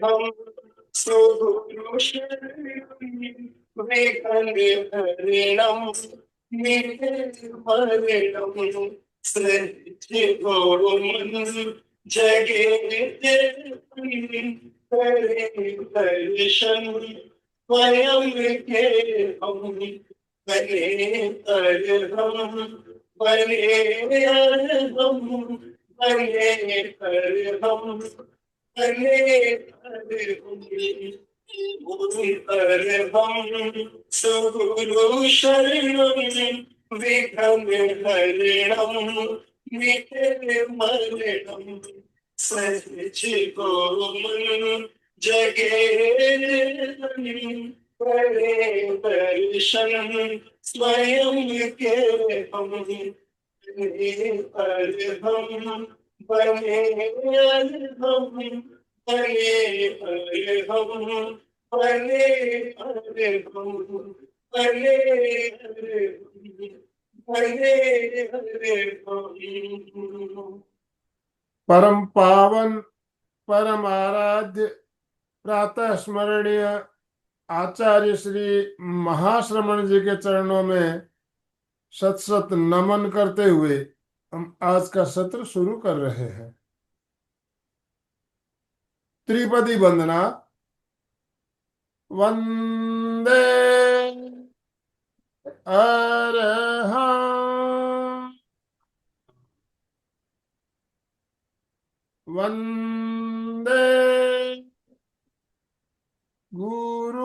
हम वेकन्यहरिणं निर्मलिनं सृष्टिभूमन् जगेद्यं करे दर्शन स्वयं केहं बने अरहं बने अरहं बने अरहं बने अरहं सुगुरु शरणं विघ्नहरिणं निर्मलिनं सच्चिदानन्दं जगेद्यं करे दर्शन स्वयं केहं बने अरहं बने अरहं बने अरहं बने अरहं बने अरहं। परम पावन परम आराध्य प्रातः स्मरणीय आचार्य श्री महाश्रमण जी के चरणों में सत सत नमन करते हुए हम आज का सत्र शुरू कर रहे हैं। त्रिपदी वंदना। वंदे अरहं वंदे गुरुवरं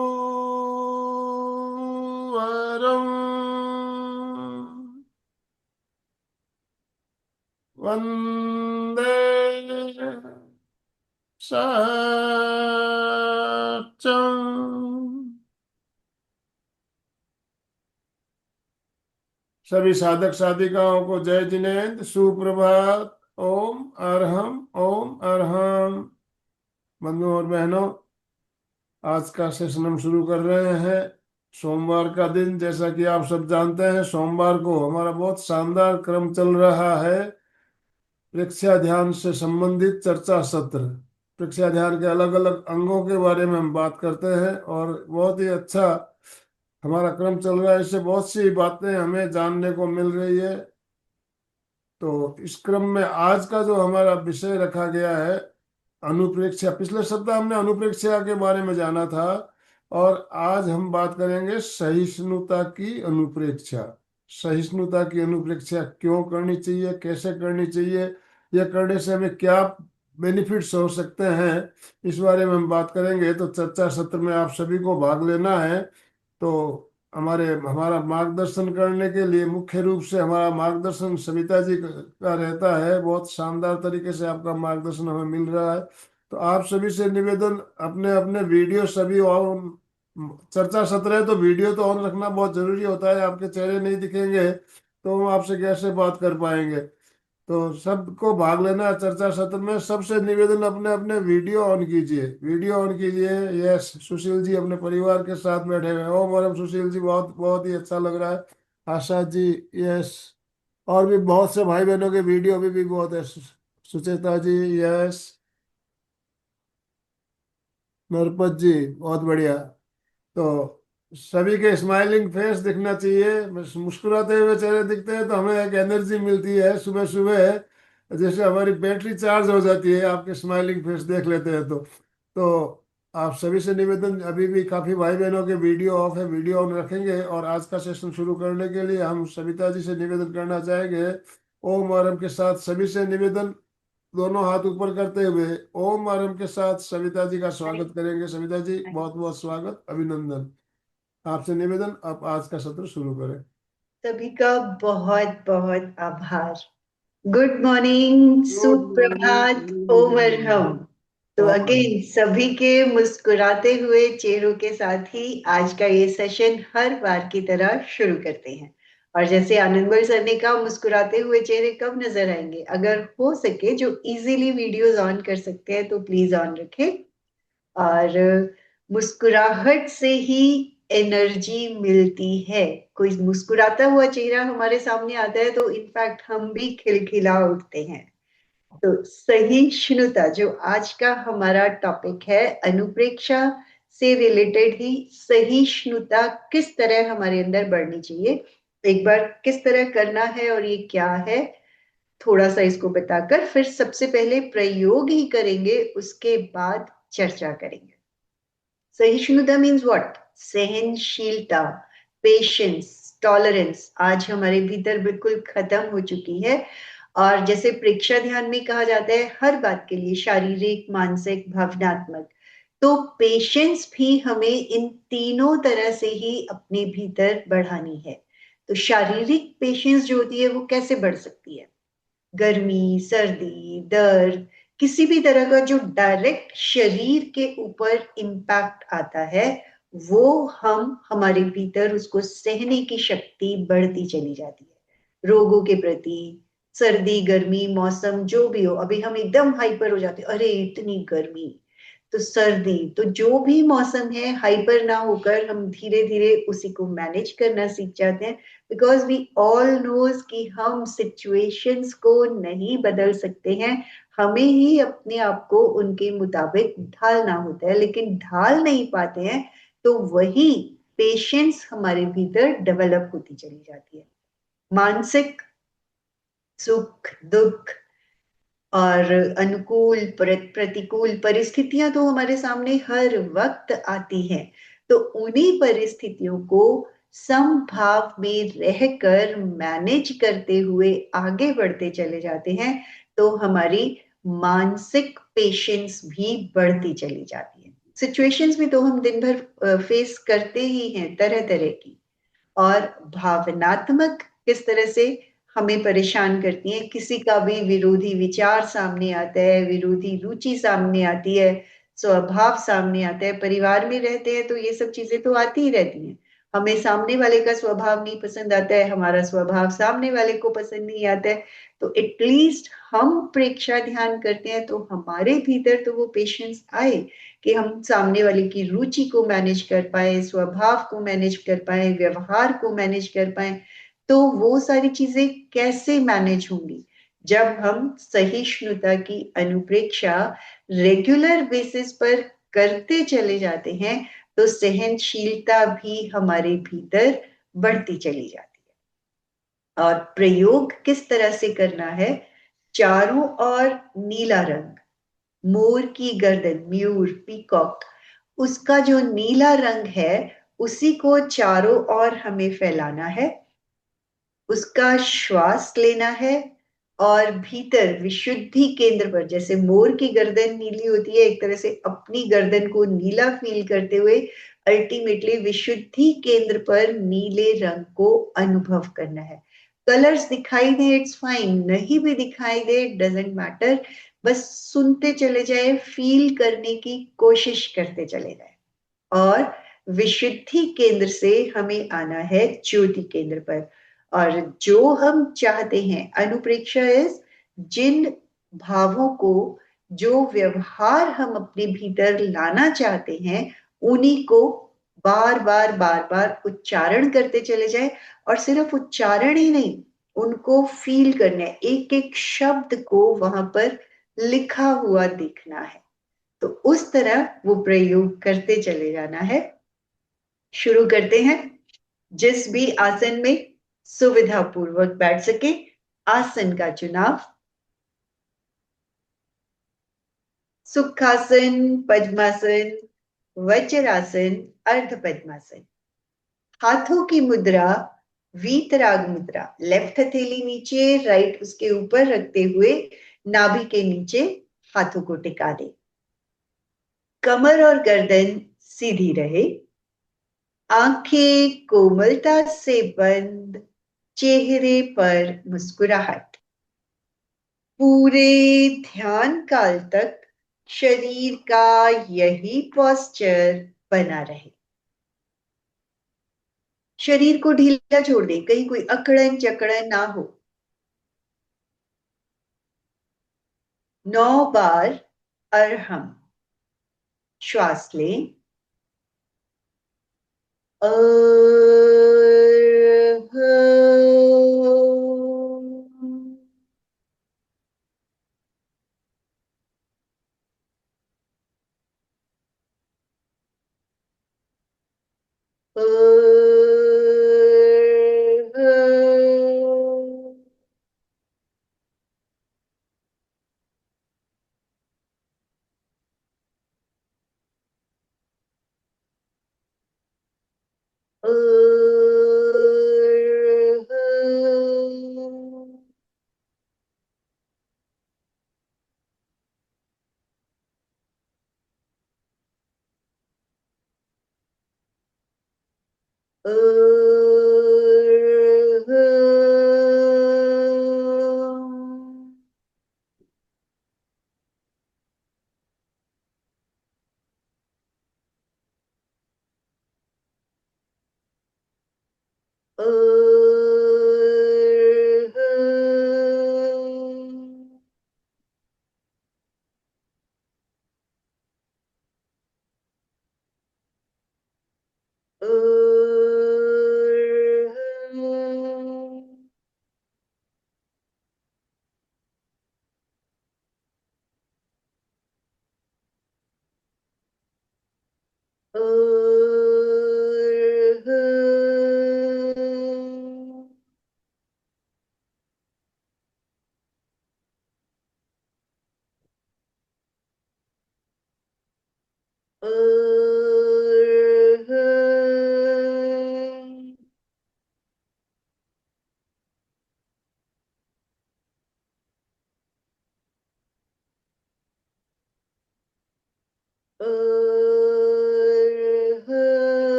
वंदे सच्चं। सभी साधक साधिकाओं को जय जिनेन्द्र, सुप्रभात। ओम अरहम ओम अरहम। बंधुओं और बहनों, आज का सेशन हम शुरू कर रहे हैं। सोमवार का दिन, जैसा कि आप सब जानते हैं, सोमवार को हमारा बहुत शानदार क्रम चल रहा है। प्रेक्षा ध्यान से संबंधित चर्चा सत्र, प्रेक्षा ध्यान के अलग अलग अंगों के बारे में हम बात करते हैं और बहुत ही अच्छा हमारा क्रम चल रहा है। इससे बहुत सी बातें हमें जानने को मिल रही है। तो इस क्रम में आज का जो हमारा विषय रखा गया है, अनुप्रेक्षा। पिछले सप्ताह हमने अनुप्रेक्षा के बारे में जाना था और आज हम बात करेंगे सहिष्णुता की अनुप्रेक्षा। सहिष्णुता की अनुप्रेक्षा क्यों करनी चाहिए, कैसे करनी चाहिए, यह करने से हमें क्या बेनिफिट्स हो सकते हैं, इस बारे में हम बात करेंगे। तो चर्चा सत्र में आप सभी को भाग लेना है। तो हमारा मार्गदर्शन करने के लिए मुख्य रूप से हमारा मार्गदर्शन सविता जी का रहता है। बहुत शानदार तरीके से आपका मार्गदर्शन हमें मिल रहा है। तो आप सभी से निवेदन, अपने अपने वीडियो सभी ऑन, चर्चा सत्र है तो वीडियो तो ऑन रखना बहुत जरूरी होता है। आपके चेहरे नहीं दिखेंगे तो हम आपसे कैसे बात कर पाएंगे। तो सबको भाग लेना है चर्चा सत्र में। सबसे निवेदन, अपने अपने वीडियो ऑन कीजिए, वीडियो ऑन कीजिए। यस, सुशील जी अपने परिवार के साथ बैठे हुए हैं। ओम वरम सुशील जी, बहुत बहुत ही अच्छा लग रहा है। आशा जी, यस। और भी बहुत से भाई बहनों के वीडियो अभी भी बहुत है। सुचेता जी, यस। नरपत जी, बहुत बढ़िया। तो सभी के स्माइलिंग फेस दिखना चाहिए। मुस्कुराते हुए चेहरे दिखते हैं तो हमें एक एनर्जी मिलती है सुबह सुबह, जैसे हमारी बैटरी चार्ज हो जाती है। आपके स्माइलिंग फेस देख लेते हैं तो आप सभी से निवेदन, अभी भी काफी भाई बहनों के वीडियो ऑफ है, वीडियो ऑन रखेंगे। और आज का सेशन शुरू करने के लिए हम सविता जी से निवेदन करना चाहेंगे। ओम आरम के साथ सभी से निवेदन, दोनों हाथ ऊपर करते हुए ओम आरम के साथ सविता जी का स्वागत करेंगे। सविता जी, बहुत बहुत स्वागत, अभिनंदन। आपसे निवेदन, आप आज का सत्र शुरू करें। सभी का बहुत बहुत आभार। गुड मॉर्निंग, गुड सुप्रभात, ओम अरहम। मॉर्निंग। तो अगेन सभी के मुस्कुराते हुए चेहरों के साथ ही आज का ये सेशन हर बार की तरह शुरू करते हैं। और जैसे आनंदमल सर ने कहा, मुस्कुराते हुए चेहरे कब नजर आएंगे? अगर हो सके, जो इजीली वीडियोस ऑन कर सकते हैं तो प्लीज ऑन रखें। और मुस्कुराहट से ही एनर्जी मिलती है। कोई मुस्कुराता हुआ चेहरा हमारे सामने आता है तो इनफैक्ट हम भी खिलखिला उठते हैं। तो सहिष्णुता जो आज का हमारा टॉपिक है, अनुप्रेक्षा से रिलेटेड ही सहिष्णुता किस तरह हमारे अंदर बढ़नी चाहिए, एक बार किस तरह करना है और ये क्या है, थोड़ा सा इसको बताकर फिर सबसे पहले प्रयोग ही करेंगे, उसके बाद चर्चा करेंगे। सहिष्णुता मीन्स व्हाट? सहनशीलता, पेशेंस, टॉलरेंस आज हमारे भीतर बिल्कुल खत्म हो चुकी है। और जैसे प्रेक्षा ध्यान में कहा जाता है हर बात के लिए, शारीरिक, मानसिक, भावनात्मक, तो पेशेंस भी हमें इन तीनों तरह से ही अपने भीतर बढ़ानी है। तो शारीरिक पेशेंस जो होती है वो कैसे बढ़ सकती है? गर्मी, सर्दी, दर्द, किसी भी तरह का जो डायरेक्ट शरीर के ऊपर इम्पैक्ट आता है, वो हम हमारे भीतर उसको सहने की शक्ति बढ़ती चली जाती है। रोगों के प्रति, सर्दी, गर्मी, मौसम जो भी हो, अभी हम एकदम हाइपर हो जाते हैं, अरे इतनी गर्मी, तो सर्दी, तो जो भी मौसम है, हाइपर ना होकर हम धीरे धीरे उसी को मैनेज करना सीख जाते हैं। बिकॉज वी ऑल नोज कि हम सिचुएशंस को नहीं बदल सकते हैं, हमें ही अपने आप को उनके मुताबिक ढालना होता है, लेकिन ढाल नहीं पाते हैं, तो वही पेशेंस हमारे भीतर डेवलप होती चली जाती है। मानसिक सुख दुख और अनुकूल प्रतिकूल परिस्थितियां तो हमारे सामने हर वक्त आती हैं, तो उन्हीं परिस्थितियों को समभाव में रहकर मैनेज करते हुए आगे बढ़ते चले जाते हैं, तो हमारी मानसिक पेशेंस भी बढ़ती चली जाती है। सिचुएशंस में तो हम दिन भर फेस करते ही हैं तरह तरह की, और भावनात्मक किस तरह से हमें परेशान करती हैं, किसी का भी विरोधी विचार सामने आता है, विरोधी रुचि सामने आती है, स्वभाव सामने आता है, परिवार में रहते हैं तो ये सब चीजें तो आती ही रहती हैं। हमें सामने वाले का स्वभाव नहीं पसंद आता है, हमारा स्वभाव सामने वाले को पसंद नहीं आता है, तो एटलीस्ट हम प्रेक्षा ध्यान करते हैं तो हमारे भीतर तो वो पेशेंस आए कि हम सामने वाले की रुचि को मैनेज कर पाए, स्वभाव को मैनेज कर पाए, व्यवहार को मैनेज कर पाए। तो वो सारी चीजें कैसे मैनेज होंगी? जब हम सहिष्णुता की अनुप्रेक्षा रेगुलर बेसिस पर करते चले जाते हैं, तो सहनशीलता भी हमारे भीतर बढ़ती चली जाती है। और प्रयोग किस तरह से करना है? चारों ओर नीला रंग, मोर की गर्दन, मयूर, पीकॉक, उसका जो नीला रंग है उसी को चारों ओर हमें फैलाना है, उसका श्वास लेना है, और भीतर विशुद्धि केंद्र पर, जैसे मोर की गर्दन नीली होती है, एक तरह से अपनी गर्दन को नीला फील करते हुए अल्टीमेटली विशुद्धि केंद्र पर नीले रंग को अनुभव करना है। कलर्स दिखाई दे इट्स फाइन, नहीं भी दिखाई दे डजंट मैटर, बस सुनते चले जाए, फील करने की कोशिश करते चले जाए। और विशुद्धि केंद्र से हमें आना है ज्योति केंद्र पर, और जो हम चाहते हैं, अनुप्रेक्षा इज जिन भावों को, जो व्यवहार हम अपने भीतर लाना चाहते हैं, उन्हीं को बार बार बार बार उच्चारण करते चले जाए, और सिर्फ उच्चारण ही नहीं, उनको फील करना है, एक एक शब्द को वहां पर लिखा हुआ दिखना है। तो उस तरह वो प्रयोग करते चले जाना है। शुरू करते हैं। जिस भी आसन में सुविधा पूर्वक बैठ सके, आसन का चुनाव। सुखासन, पद्मासन, वज्रासन, अर्ध पद्मासन। हाथों की मुद्रा वीतराग मुद्रा, लेफ्ट हथेली नीचे, राइट उसके ऊपर रखते हुए नाभि के नीचे हाथों को टिका दे। कमर और गर्दन सीधी रहे, आंखें कोमलता से बंद, चेहरे पर मुस्कुराहट। पूरे ध्यान काल तक शरीर का यही पोस्चर बना रहे। शरीर को ढीला छोड़ दे, कहीं कोई अकड़न जकड़न ना हो। 9 बार अरहम श्वास लें।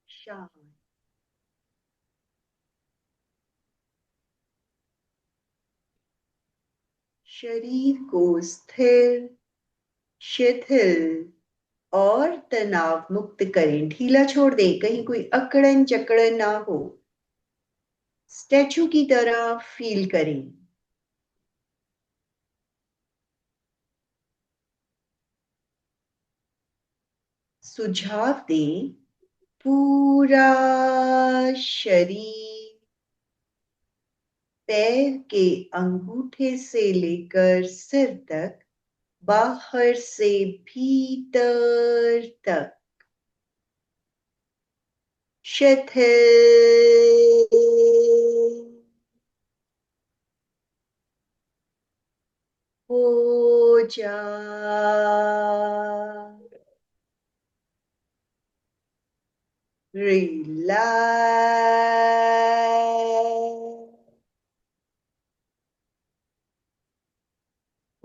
शांत। शरीर को स्थिर, शिथिल और तनाव मुक्त करें। ढीला छोड़ दें, कहीं कोई अकड़न जकड़न ना हो। स्टैचू की तरह फील करें। सुझाव दें, पूरा शरीर पैर के अंगूठे से लेकर सिर तक, बाहर से भीतर तक शिथिल हो जा। रिलैक्स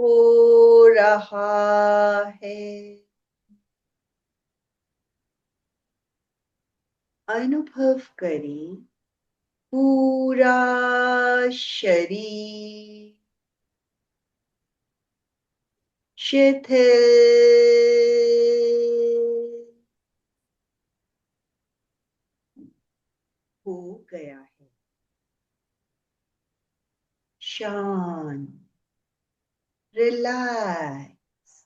हो रहा है। अनुभव करें, पूरा शरीर शिथिल हो गया है। शांत, रिलैक्स।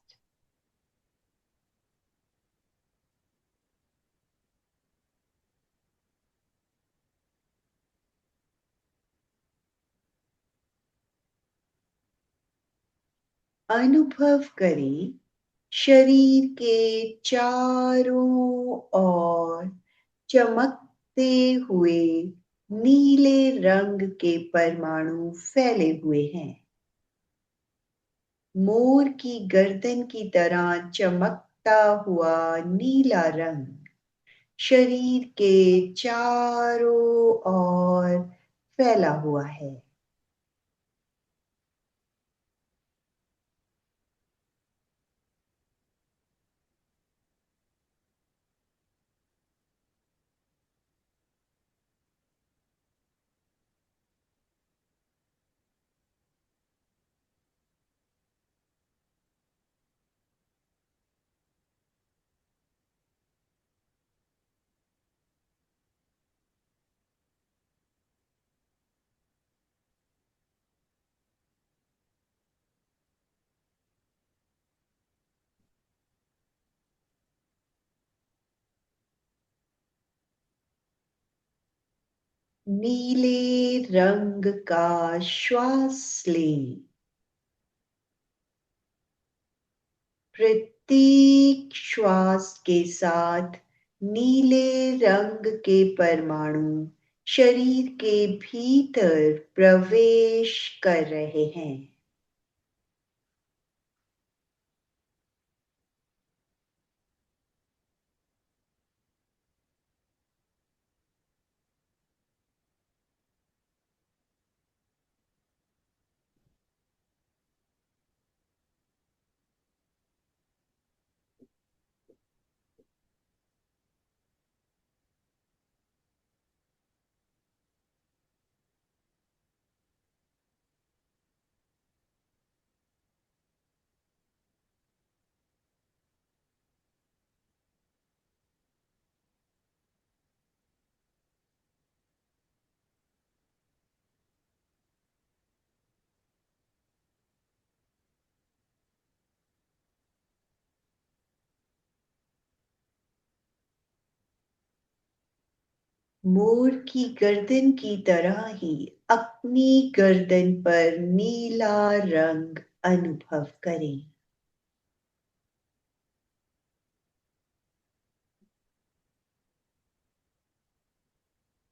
अनुभव करें, शरीर के चारों ओर चमकते हुए नीले रंग के परमाणु फैले हुए हैं। मोर की गर्दन की तरह चमकता हुआ नीला रंग शरीर के चारों ओर फैला हुआ है। नीले रंग का श्वास लें। प्रत्येक श्वास के साथ नीले रंग के परमाणु शरीर के भीतर प्रवेश कर रहे हैं। मोर की गर्दन की तरह ही अपनी गर्दन पर नीला रंग अनुभव करें।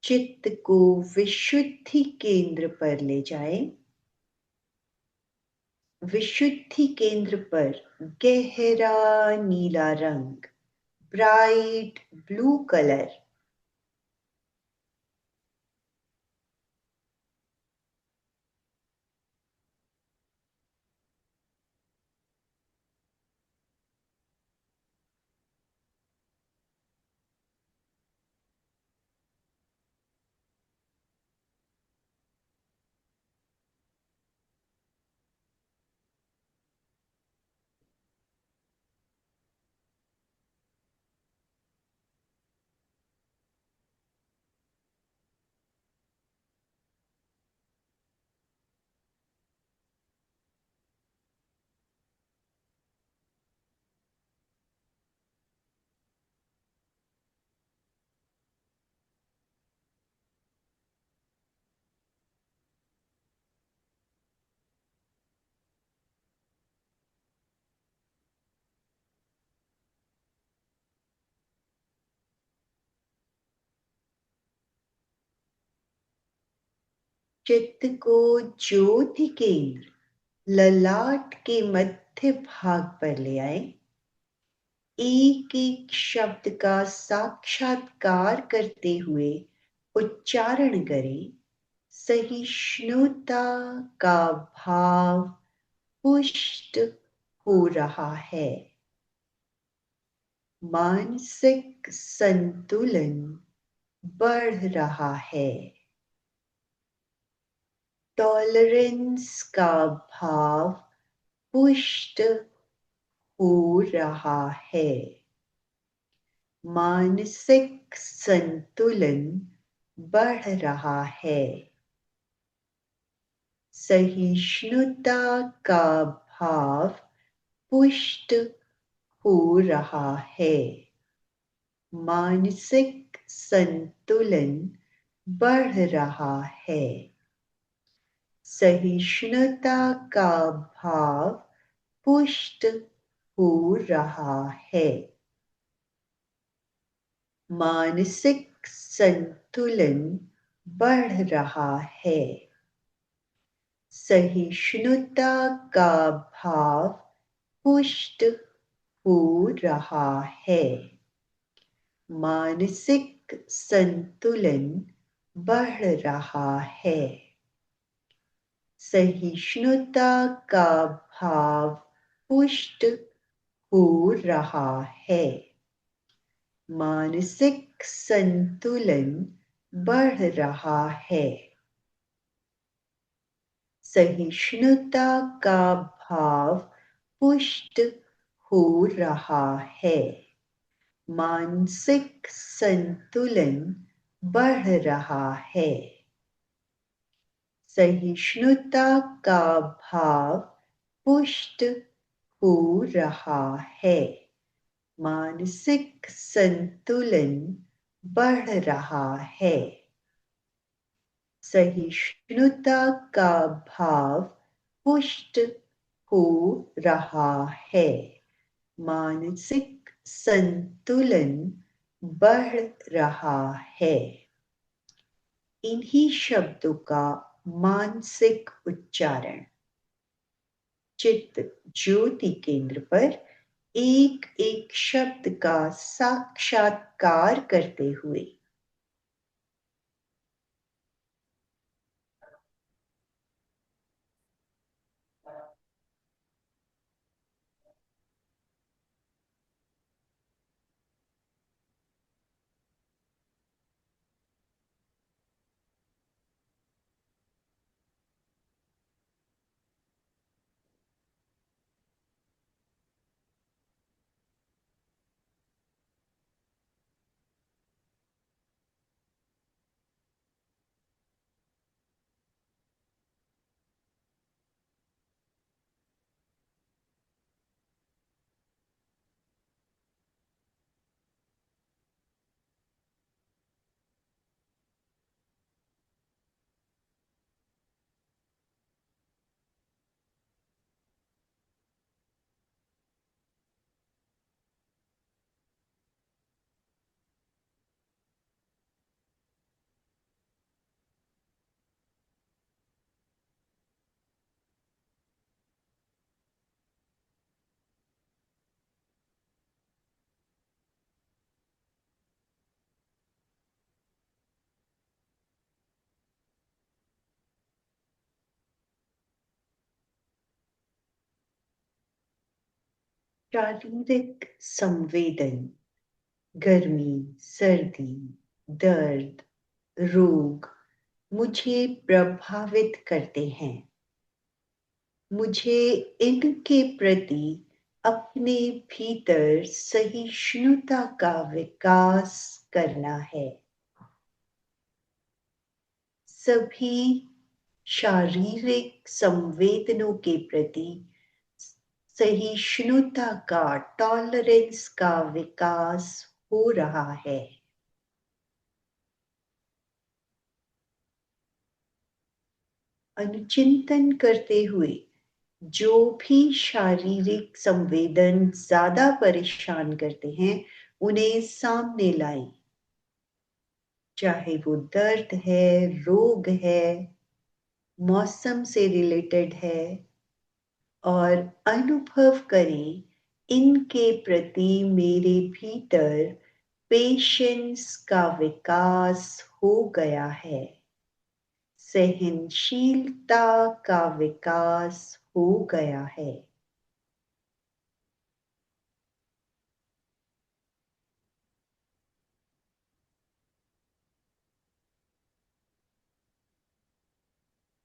चित्त को विशुद्धि केंद्र पर ले जाएं। विशुद्धि केंद्र पर गहरा नीला रंग, ब्राइट ब्लू कलर। चित्त को ज्योति केंद्र, ललाट के मध्य भाग पर ले आए। एक एक शब्द का साक्षात्कार करते हुए उच्चारण करें। सहिष्णुता का भाव पुष्ट हो रहा है। मानसिक संतुलन बढ़ रहा है। टॉलरेंस का भाव पुष्ट हो रहा है। मानसिक संतुलन बढ़ रहा है। सहिष्णुता का भाव पुष्ट हो रहा है। मानसिक संतुलन बढ़ रहा है। सहिष्णुता का भाव पुष्ट हो रहा है। मानसिक संतुलन बढ़ रहा है। सहिष्णुता का भाव पुष्ट हो रहा है। मानसिक संतुलन बढ़ रहा है। सहिष्णुता का भाव पुष्ट हो रहा है। मानसिक संतुलन बढ़ रहा है। सहिष्णुता का भाव पुष्ट हो रहा है। मानसिक संतुलन बढ़ रहा है। सहिष्णुता का भाव पुष्ट हो रहा है। मानसिक संतुलन बढ़ रहा है। सहिष्णुता का भाव पुष्ट हो रहा है, मानसिक संतुलन बढ़ रहा है। इन्हीं शब्दों का मानसिक उच्चारण चित्त ज्योति केंद्र पर एक एक शब्द का साक्षात्कार करते हुए शारीरिक संवेदन, गर्मी, सर्दी, दर्द, रोग मुझे प्रभावित करते हैं। मुझे इनके प्रति अपने भीतर सहिष्णुता का विकास करना है। सभी शारीरिक संवेदनों के प्रति सहिष्णुता का, टॉलरेंस का विकास हो रहा है। अनुचिंतन करते हुए जो भी शारीरिक संवेदन ज्यादा परेशान करते हैं उन्हें सामने लाएं। चाहे वो दर्द है, रोग है, मौसम से रिलेटेड है, और अनुभव करें इनके प्रति मेरे भीतर पेशेंस का विकास हो गया है, सहनशीलता का विकास हो गया है।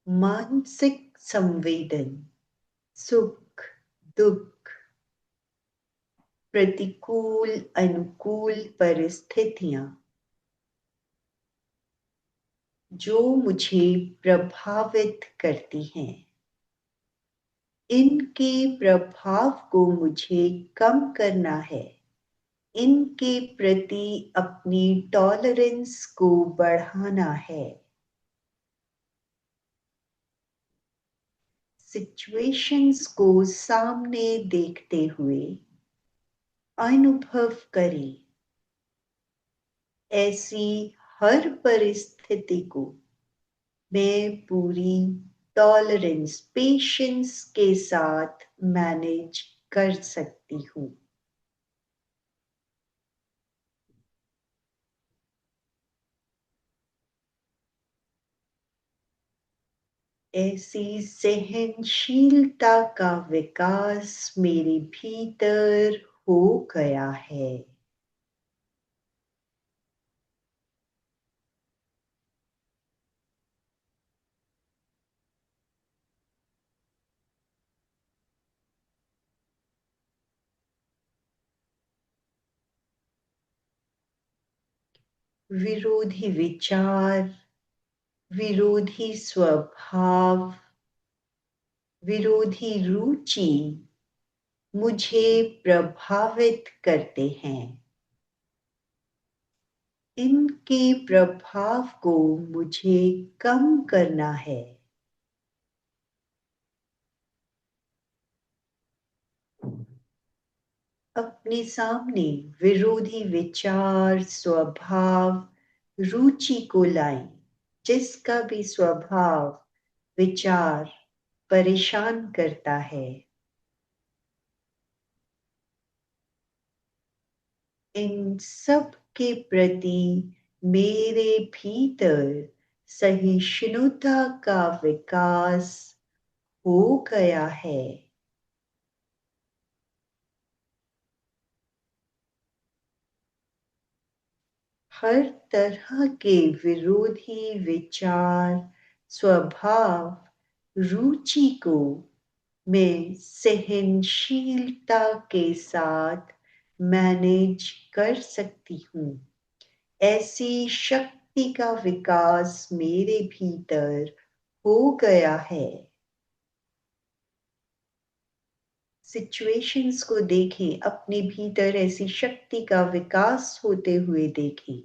मानसिक संवेदन, सुख, दुख, प्रतिकूल, अनुकूल परिस्थितियां जो मुझे प्रभावित करती हैं, इनके प्रभाव को मुझे कम करना है। इनके प्रति अपनी टॉलरेंस को बढ़ाना है। सिचुएशंस को सामने देखते हुए अनुभव करें, ऐसी हर परिस्थिति को मैं पूरी टॉलरेंस, पेशेंस के साथ मैनेज कर सकती हूँ। ऐसी सहनशीलता का विकास मेरे भीतर हो गया है। विरोधी विचार, विरोधी स्वभाव, विरोधी रुचि मुझे प्रभावित करते हैं। इनके प्रभाव को मुझे कम करना है। अपने सामने विरोधी विचार, स्वभाव, रुचि को लाएं। जिसका भी स्वभाव, विचार परेशान करता है, इन सब के प्रति मेरे भीतर सहिष्णुता का विकास हो गया है। हर तरह के विरोधी विचार, स्वभाव, रुचि को मैं सहनशीलता के साथ मैनेज कर सकती हूँ। ऐसी शक्ति का विकास मेरे भीतर हो गया है। सिचुएशंस को देखें, अपने भीतर ऐसी शक्ति का विकास होते हुए देखें।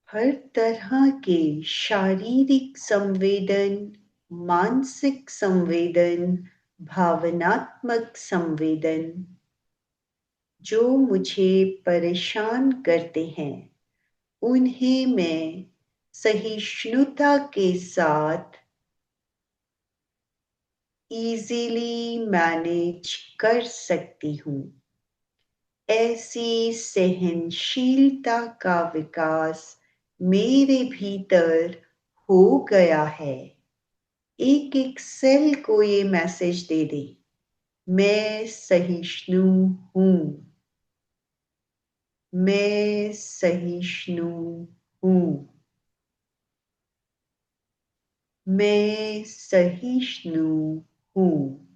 हर तरह के शारीरिक संवेदन, मानसिक संवेदन, भावनात्मक संवेदन जो मुझे परेशान करते हैं, उन्हें मैं सहिष्णुता के साथ इजीली मैनेज कर सकती हूँ। ऐसी सहनशीलता का विकास मेरे भीतर हो गया है। एक एक सेल को ये मैसेज दे दे, मैं सहिष्णु हूँ, मैं सहिष्णु हूँ, मैं सहिष्णु हूँ।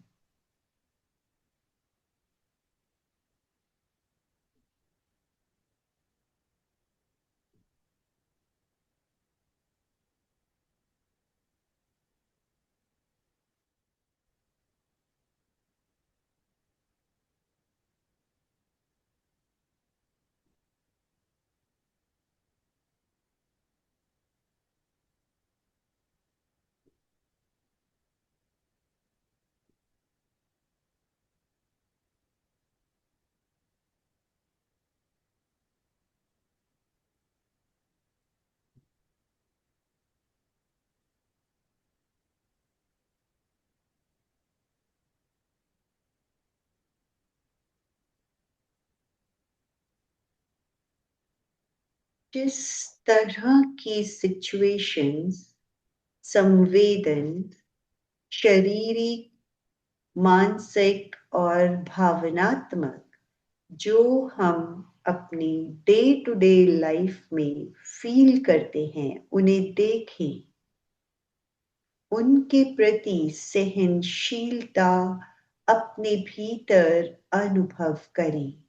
जिस तरह की सिचुएशंस, संवेदन, शारीरिक, मानसिक और भावनात्मक जो हम अपनी डे टू डे लाइफ में फील करते हैं, उन्हें देखें, उनके प्रति सहनशीलता अपने भीतर अनुभव करें।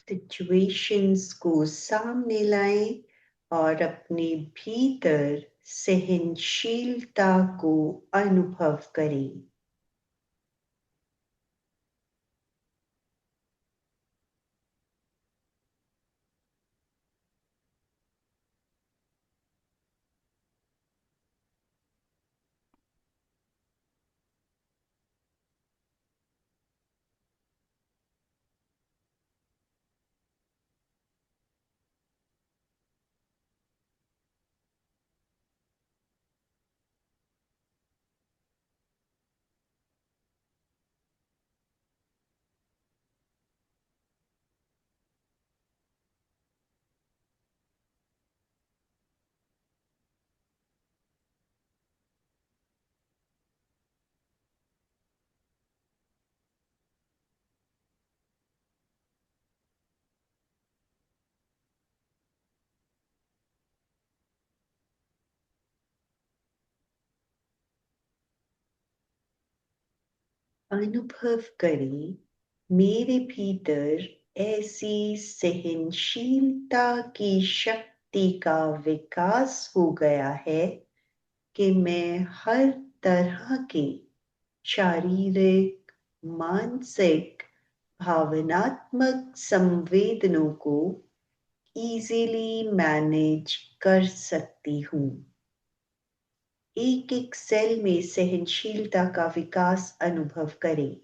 सिचुएशंस को सामने लाएं और अपने भीतर सहनशीलता को अनुभव करें। अनुभव करें, मेरे भीतर ऐसी सहनशीलता की शक्ति का विकास हो गया है कि मैं हर तरह के शारीरिक, मानसिक, भावनात्मक संवेदनों को इजीली मैनेज कर सकती हूँ। एक एक सेल में सहनशीलता का विकास अनुभव करें।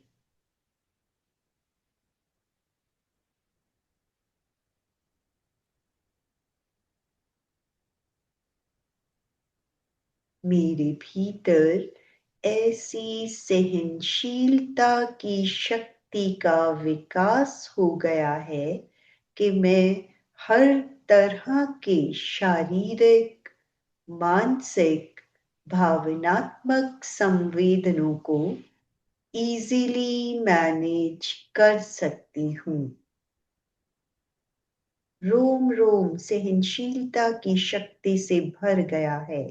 मेरे भीतर ऐसी सहनशीलता की शक्ति का विकास हो गया है कि मैं हर तरह के शारीरिक, मानसिक, भावनात्मक संवेदनों को इजीली मैनेज कर सकती हूँ। रोम रोम सहनशीलता की शक्ति से भर गया है।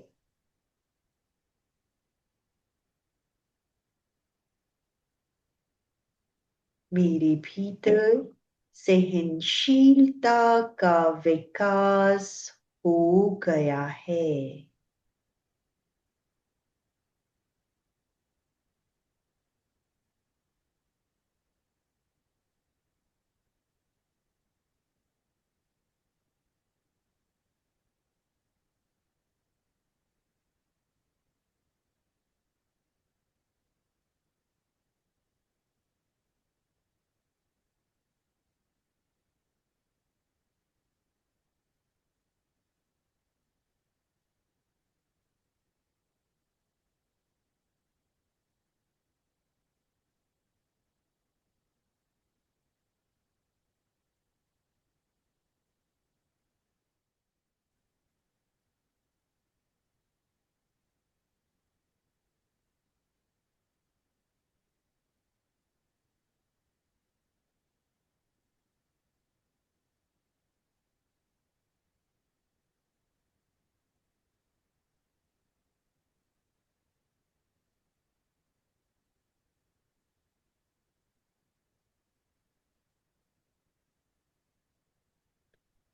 मेरे भीतर सहनशीलता का विकास हो गया है।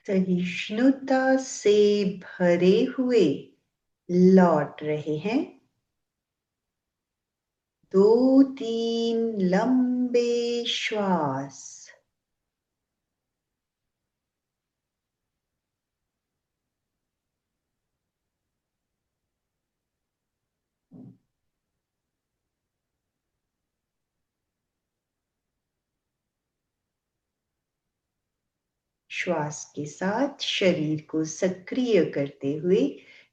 सहिष्णुता से भरे हुए लौट रहे हैं। 2-3 लंबे श्वास। श्वास के साथ शरीर को सक्रिय करते हुए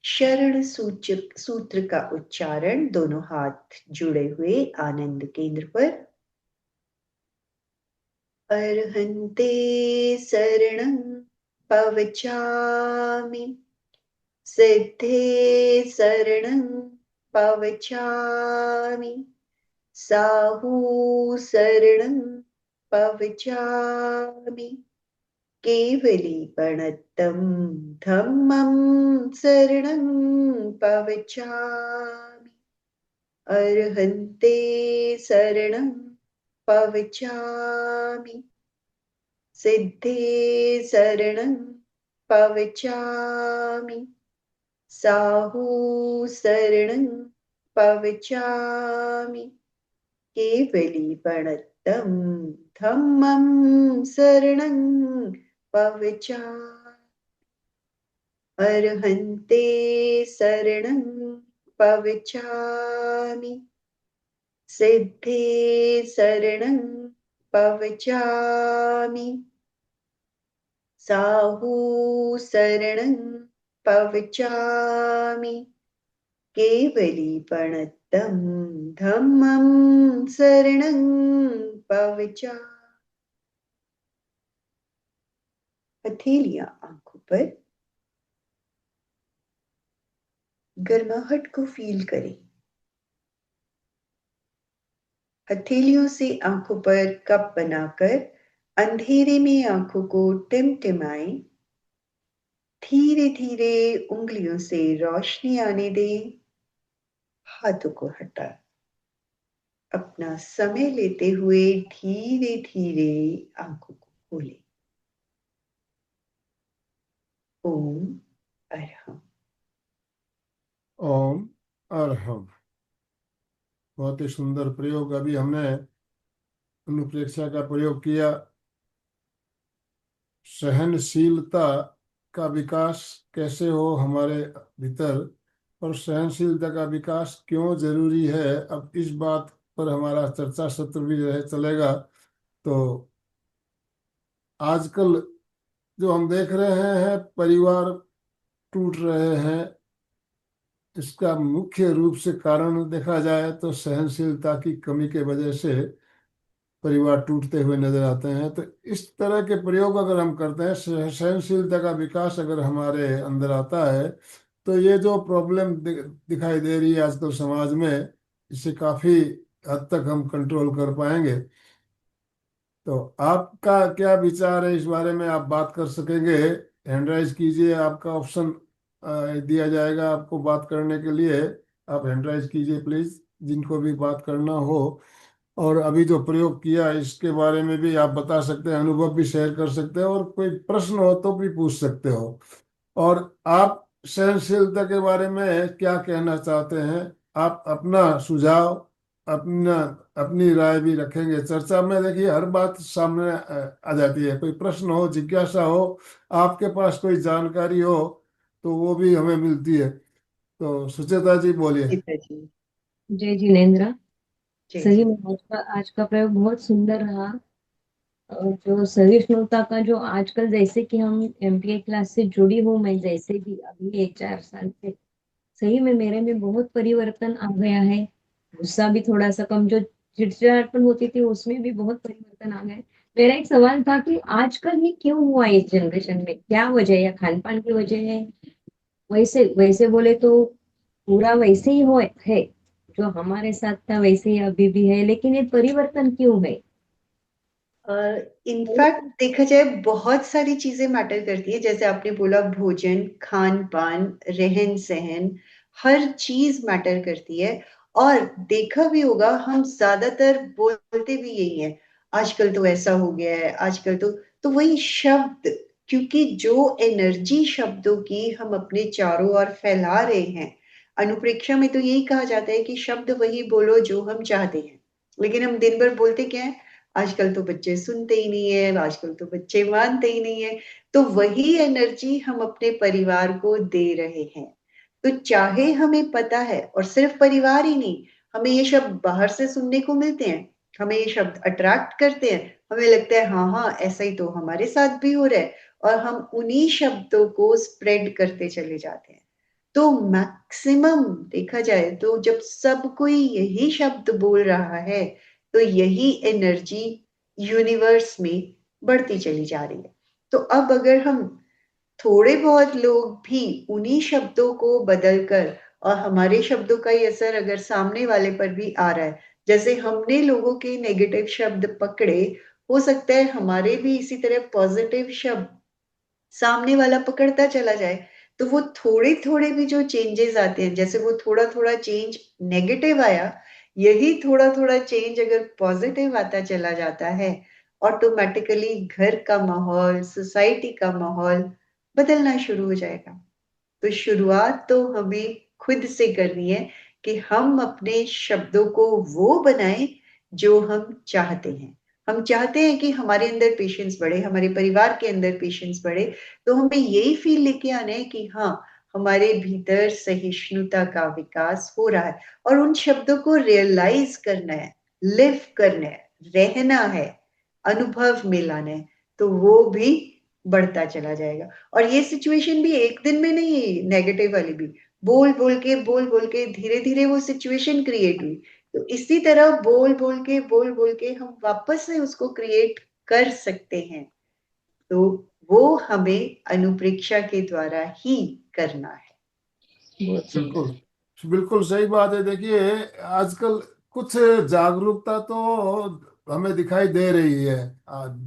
शरण सूत्र का उच्चारण, दोनों हाथ जुड़े हुए आनंद केंद्र पर। अर्हन्ते शरणं पवचामि, सिद्धे शरणं पवचामि, साहू शरणं पवचामि, केवलीपणत्तं धम्मं शरणं पवचामि, अर्हन्ते शरणं पवचामि, सिद्धे शरणं पवचामि साहू शरणं पवचामि केवलीपणत्तं धम्मं शरणं पवचामि अर्हन्ते शरणं पवचामि सिद्धे शरणं पवचामि साहू शरणं पवचामि केवलीपणत्तं धम्मं शरणं पवचामि। हथेलियां आंखों पर, गर्माहट को फील करें। हथेलियों से आंखों पर कप बनाकर अंधेरे में आंखों को टिमटिमाएं। धीरे धीरे उंगलियों से रोशनी आने दें। हाथों को हटा अपना समय लेते हुए धीरे धीरे आंखों को खोलें। ओम अरहम। ओम अरहम। बहुत ही सुंदर प्रयोग अभी हमने अनुप्रेक्षा का प्रयोग किया। सहनशीलता का विकास कैसे हो हमारे भीतर और सहनशीलता का विकास क्यों जरूरी है, अब इस बात पर हमारा चर्चा सत्र भी रहे चलेगा। तो आजकल जो हम देख रहे हैं परिवार टूट रहे हैं, इसका मुख्य रूप से कारण देखा जाए तो सहनशीलता की कमी के वजह से परिवार टूटते हुए नजर आते हैं। तो इस तरह के प्रयोग अगर हम करते हैं, सहनशीलता का विकास अगर हमारे अंदर आता है, तो ये जो प्रॉब्लम दिखाई दे रही है आजकल समाज में, इसे काफी हद तक हम कंट्रोल कर पाएंगे। तो आपका क्या विचार है इस बारे में, आप बात कर सकेंगे? हैंड राइज कीजिए, आपका ऑप्शन दिया जाएगा आपको बात करने के लिए। आप हैंड राइज कीजिए प्लीज, जिनको भी बात करना हो। और अभी जो प्रयोग किया इसके बारे में भी आप बता सकते हैं, अनुभव भी शेयर कर सकते हैं, और कोई प्रश्न हो तो भी पूछ सकते हो। और आप सहनशीलता के बारे में क्या कहना चाहते हैं? आप अपना सुझाव, अपना अपनी राय भी रखेंगे चर्चा में। देखिए हर बात सामने आ जाती है, कोई प्रश्न हो, जिज्ञासा हो, आपके पास कोई जानकारी हो तो वो भी हमें मिलती है। तो सुचेता जी बोलिए। गीता जी। जय जिनेन्द्र। जय सही जी। में आज का प्रयोग बहुत सुंदर रहा। और जो सहिष्णुता का जो आजकल जैसे कि हम एमपीए क्लास से जुड़ी हूँ, मैं जैसे भी अभी 1-4 साल से सही में मेरे में बहुत परिवर्तन आ गया है। गुस्सा भी थोड़ा सा कम, जो चिड़चिड़ापन होती थी उसमें भी बहुत परिवर्तन आ गए। मेरा एक सवाल था कि आजकल ये क्यों हुआ इस जनरेशन में, क्या वजह है? या खान पान की वजह है? वैसे वैसे बोले तो पूरा वैसे ही हो है, जो हमारे साथ था वैसे ही अभी भी है, लेकिन ये परिवर्तन क्यों है? इनफैक्ट देखा जाए बहुत सारी चीजें मैटर करती है, जैसे आपने बोला भोजन, खान पान, रहन सहन, हर चीज मैटर करती है। और देखा भी होगा, हम ज्यादातर बोलते भी यही है, आजकल तो ऐसा हो गया है, आजकल तो वही शब्द, क्योंकि जो एनर्जी शब्दों की हम अपने चारों ओर फैला रहे हैं। अनुप्रेक्षा में तो यही कहा जाता है कि शब्द वही बोलो जो हम चाहते हैं, लेकिन हम दिन भर बोलते क्या है? आजकल तो बच्चे सुनते ही नहीं है, आजकल तो बच्चे मानते ही नहीं है। तो वही एनर्जी हम अपने परिवार को दे रहे हैं। तो चाहे हमें पता है, और सिर्फ परिवार ही नहीं, हमें ये शब्द बाहर से सुनने को मिलते हैं, हमें ये शब्द अट्रैक्ट करते हैं, हमें लगता है हाँ हाँ ऐसा ही तो हमारे साथ भी हो रहा है, और हम उन्हीं शब्दों को स्प्रेड करते चले जाते हैं। तो मैक्सिमम देखा जाए तो जब सब कोई यही शब्द बोल रहा है, तो यही एनर्जी यूनिवर्स में बढ़ती चली जा रही है। तो अब अगर हम थोड़े बहुत लोग भी उन्हीं शब्दों को बदलकर, और हमारे शब्दों का ही असर अगर सामने वाले पर भी आ रहा है, जैसे हमने लोगों के नेगेटिव शब्द पकड़े, हो सकता है हमारे भी इसी तरह पॉजिटिव शब्द सामने वाला पकड़ता चला जाए। तो वो थोड़े थोड़े भी जो चेंजेस आते हैं, जैसे वो थोड़ा थोड़ा चेंज नेगेटिव आया, यही थोड़ा थोड़ा चेंज अगर पॉजिटिव आता चला जाता है, ऑटोमेटिकली घर का माहौल, सोसाइटी का माहौल बदलना शुरू हो जाएगा। तो शुरुआत तो हमें खुद से करनी है कि हम अपने शब्दों को वो बनाएं जो हम चाहते हैं। हम चाहते हैं कि हमारे अंदर पेशेंस बढ़े, हमारे परिवार के अंदर पेशेंस बढ़े, तो हमें यही फील लेके आना है कि हाँ, हमारे भीतर सहिष्णुता का विकास हो रहा है और उन शब्दों को रियलाइज करना है, लिव करना है, रहना है, अनुभव में लाना है, तो वो भी बढ़ता चला जाएगा। और ये सिचुएशन भी एक दिन में नहीं, नेगेटिव वाली भी, बोल बोल के धीरे धीरे वो सिचुएशन क्रिएट हुई। तो इसी तरह बोल बोल के हम वापस से उसको क्रिएट कर सकते हैं। तो वो हमें अनुप्रेक्षा के द्वारा ही करना है। बहुत सुंदर। बिल्कुल बिल्कुल सही बात है। देखिए, आजकल कुछ जागरूकता तो हमें दिखाई दे रही है,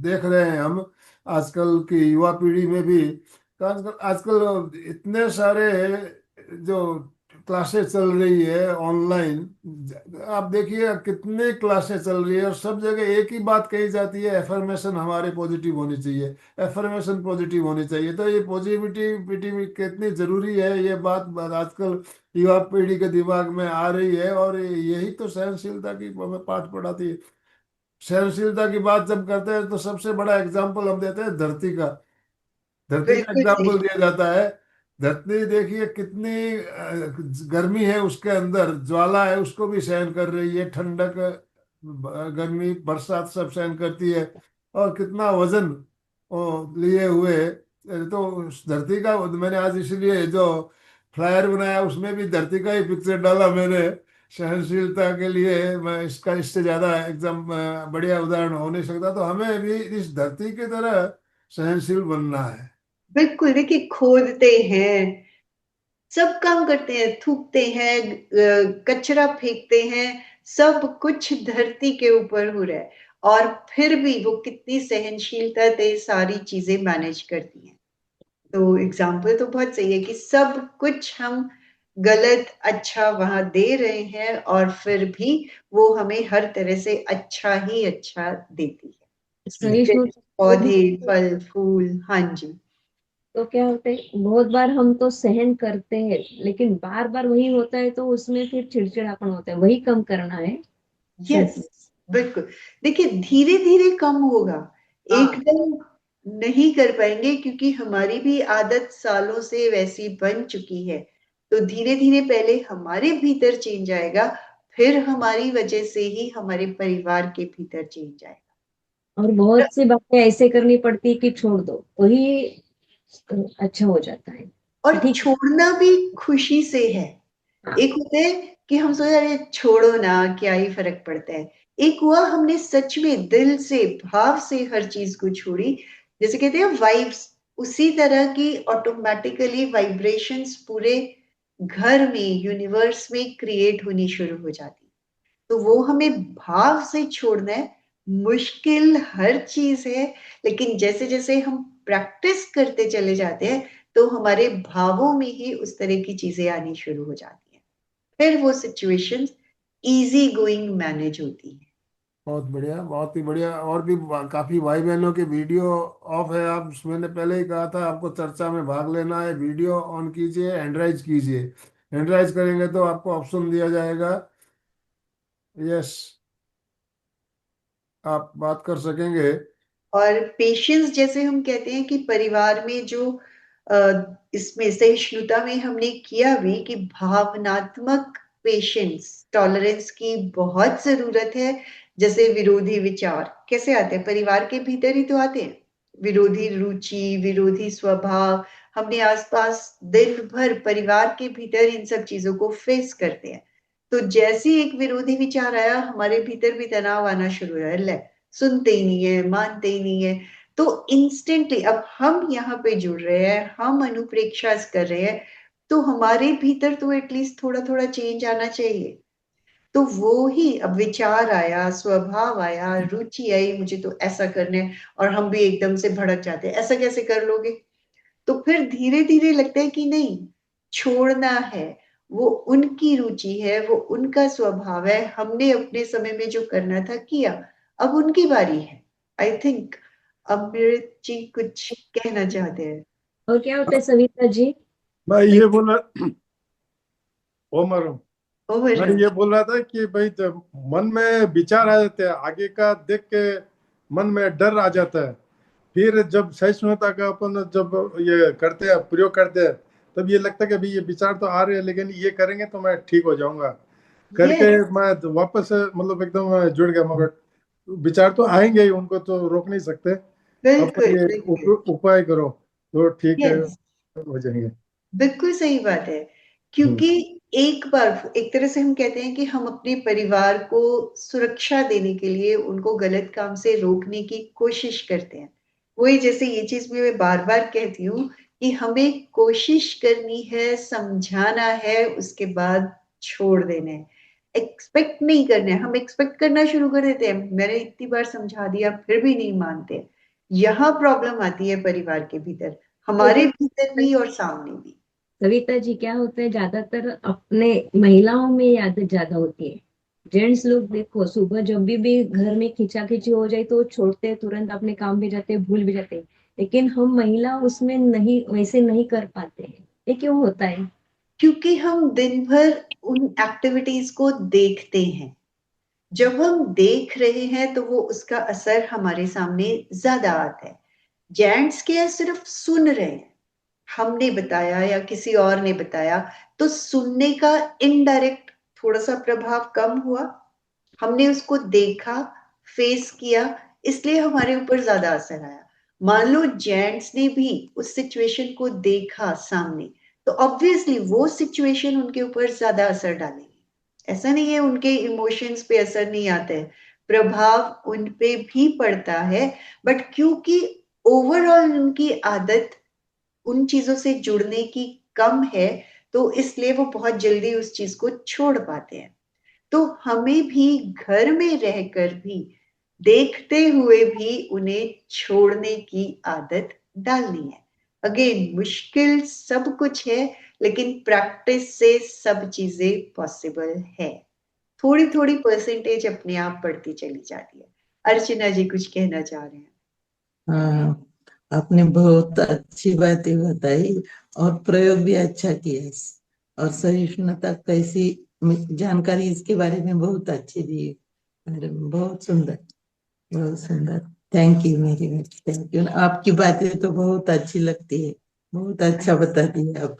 देख रहे हैं हम आजकल की युवा पीढ़ी में भी। तो आजकल आजकल इतने सारे जो क्लासेस चल रही है ऑनलाइन, आप देखिए कितने क्लासेस चल रही है और सब जगह एक ही बात कही जाती है, एफर्मेशन हमारे पॉजिटिव होनी चाहिए, एफर्मेशन पॉजिटिव होनी चाहिए। तो ये पॉजिटिविटी कितनी जरूरी है, ये बात आजकल युवा पीढ़ी के दिमाग में आ रही है और यही तो सहनशीलता की हमें पाठ पढ़ाती है। सहनशीलता की बात जब करते हैं तो सबसे बड़ा एग्जाम्पल हम देते हैं धरती का। धरती का बिल्कुल सही। एग्जाम्पल दिया जाता है। धरती देखिए कितनी गर्मी है, उसके अंदर ज्वाला है, उसको भी सहन कर रही है, ठंडक, गर्मी, बरसात सब सहन करती है। और कितना वजन लिए हुए। तो उस धरती का मैंने आज इसलिए जो फ्लायर बनाया उसमें भी धरती का ही पिक्चर डाला मैंने, सहनशीलता के लिए। मैं इसका इससे ज्यादा एकदम बढ़िया उदाहरण हो नहीं सकता। तो हमें भी इस धरती की तरह सहनशील बनना है। बिल्कुल, देखिए खोदते हैं, सब काम करते हैं, थूकते हैं, कचरा फेंकते हैं, सब कुछ धरती के ऊपर हो रहा है और फिर भी वो कितनी सहनशीलता से सारी चीजें मैनेज करती हैं। तो एग्जाम्पल तो बहुत सही है कि सब कुछ हम गलत अच्छा वहां दे रहे हैं और फिर भी वो हमें हर तरह से अच्छा ही अच्छा देती है। जैसे सहिष्णुता वो भी, पौधे, फल, फूल। हाँ जी। तो क्या होता है बहुत बार हम तो सहन करते हैं लेकिन बार बार वही होता है तो उसमें फिर चिड़चिड़ापन होता है, वही कम करना है। यस, बिल्कुल। देखिए धीरे धीरे कम होगा, हाँ, एकदम नहीं कर पाएंगे क्योंकि हमारी भी आदत सालों से वैसी बन चुकी है। तो धीरे धीरे पहले हमारे भीतर चेंज आएगा, फिर हमारी वजह से ही हमारे परिवार के भीतर चेंज आएगा। और बहुत सी बातें ऐसे करनी पड़ती है कि छोड़ दो, वही अच्छा हो जाता है कि और ठीक है। छोड़ना भी खुशी से है। हाँ, एक होता है कि हम सोचे अरे छोड़ो ना, क्या ही फर्क पड़ता है। एक हुआ हमने सच में दिल से भाव से हर चीज को छोड़ी, जैसे कहते हैं वाइब्स, उसी तरह की ऑटोमेटिकली वाइब्रेशंस पूरे घर में, यूनिवर्स में क्रिएट होनी शुरू हो जाती। तो वो हमें भाव से छोड़ना है। मुश्किल हर चीज है, लेकिन जैसे जैसे हम प्रैक्टिस करते चले जाते हैं तो हमारे भावों में ही उस तरह की चीजें आनी शुरू हो जाती हैं। फिर वो सिचुएशंस इजी गोइंग मैनेज होती है। बहुत बढ़िया, बहुत ही बढ़िया। और भी काफी भाई बहनों के वीडियो ऑफ है। आप, मैंने पहले ही कहा था आपको चर्चा में भाग लेना है, वीडियो ऑन कीजिए, हैंड राइज कीजिए। हैंड राइज करेंगे तो आपको ऑप्शन दिया जाएगा, यस, आप बात कर सकेंगे। और पेशेंस, जैसे हम कहते हैं कि परिवार में जो इसमें सहिष्णुता में हमने किया भी कि भावनात्मक पेशेंस, टॉलरेंस की बहुत जरूरत है। जैसे विरोधी विचार कैसे आते हैं, परिवार के भीतर ही तो आते हैं। विरोधी रुचि, विरोधी स्वभाव, हमने आसपास दिन भर परिवार के भीतर इन सब चीजों को फेस करते हैं। तो जैसे ही एक विरोधी विचार आया, हमारे भीतर भी तनाव आना शुरू हो जाए, सुनते ही नहीं है, मानते ही नहीं है। तो इंस्टेंटली अब हम यहाँ पे जुड़ रहे हैं, हम अनुप्रेक्षा कर रहे हैं, तो हमारे भीतर तो एटलीस्ट थोड़ा थोड़ा चेंज आना चाहिए। तो वो ही अब विचार आया, स्वभाव आया, रुचि आई, मुझे तो ऐसा करना है, और हम भी एकदम से भड़क जाते हैं, ऐसा कैसे कर लोगे। तो फिर धीरे धीरे लगता है कि नहीं, छोड़ना है। वो उनकी रुचि है, वो उनका स्वभाव है, हमने अपने समय में जो करना था किया, अब उनकी बारी है। आई थिंक अमृत जी कुछ कहना चाहते हैं। और क्या होता है सविता जी? मैं ये बोला, ओमर, ओवर मैं ये बोल रहा था कि भाई जब मन में विचार आ जाते हैं आगे का देख के, मन में डर आ जाता है, फिर जब सहिष्णुता का अपन जब ये करते हैं, प्रयोग करते हैं, तब ये लगता है कि भाई ये विचार तो आ रहे हैं, लेकिन ये करेंगे तो मैं ठीक हो जाऊंगा करके यस, मैं तो वापस मतलब एकदम जुड़ गया। मगर विचार तो आएंगे ही, उनको तो रोक नहीं सकते। अपन बिल्कुल ये बिल्कुल, उपाय करो तो ठीक है, यस, हो जाएंगे। बिल्कुल सही बात है। हम्म। क्योंकि एक बार एक तरह से हम कहते हैं कि हम अपने परिवार को सुरक्षा देने के लिए उनको गलत काम से रोकने की कोशिश करते हैं। वही जैसे ये चीज भी मैं बार बार कहती हूँ कि हमें कोशिश करनी है, समझाना है, उसके बाद छोड़ देना है। एक्सपेक्ट नहीं करना है। हम एक्सपेक्ट करना शुरू कर देते हैं, मैंने इतनी बार समझा दिया फिर भी नहीं मानते। यहाँ प्रॉब्लम आती है परिवार के भीतर, हमारे भीतर भी और सामने भी। सविता जी क्या होता है, ज्यादातर अपने महिलाओं में ये आदत ज्यादा होती है। जेंट्स लोग देखो सुबह जब भी घर में खींचा खींची हो जाए तो छोड़ते हैं, तुरंत अपने काम भी जाते हैं, भूल भी जाते हैं। लेकिन हम महिला उसमें नहीं, वैसे नहीं कर पाते हैं। ये क्यों होता है? क्योंकि हम दिन भर उन एक्टिविटीज को देखते हैं। जब हम देख रहे हैं तो वो उसका असर हमारे सामने ज्यादा आता है। जेंट्स क्या सिर्फ सुन रहे हैं, हमने बताया या किसी और ने बताया, तो सुनने का इनडायरेक्ट थोड़ा सा प्रभाव कम हुआ। हमने उसको देखा, फेस किया, इसलिए हमारे ऊपर ज्यादा असर आया। मान लो जेंट्स ने भी उस सिचुएशन को देखा सामने, तो ऑब्वियसली वो सिचुएशन उनके ऊपर ज्यादा असर डालेगी। ऐसा नहीं है उनके इमोशंस पे असर नहीं आता है, प्रभाव उन पे भी पड़ता है। बट क्योंकि ओवरऑल उनकी आदत उन चीजों से जुड़ने की कम है, तो इसलिए वो बहुत जल्दी उस चीज को छोड़ पाते हैं। तो हमें भी घर में रहकर भी, देखते हुए भी उन्हें छोड़ने की आदत डालनी है। अगेन मुश्किल सब कुछ है, लेकिन प्रैक्टिस से सब चीजें पॉसिबल है। थोड़ी थोड़ी परसेंटेज अपने आप बढ़ती चली जाती है। अर्चना जी कुछ कहना चाह रहे हैं? हाँ, आपने बहुत अच्छी बातें बताई और प्रयोग भी अच्छा किया। और सहिष्णुता कैसी जानकारी इसके बारे में बहुत अच्छी दी। बहुत सुंदर, बहुत सुंदर। थैंक यू मेरी बेटी, थैंक यू। आपकी बातें तो बहुत अच्छी लगती है, बहुत अच्छा बताती है आप।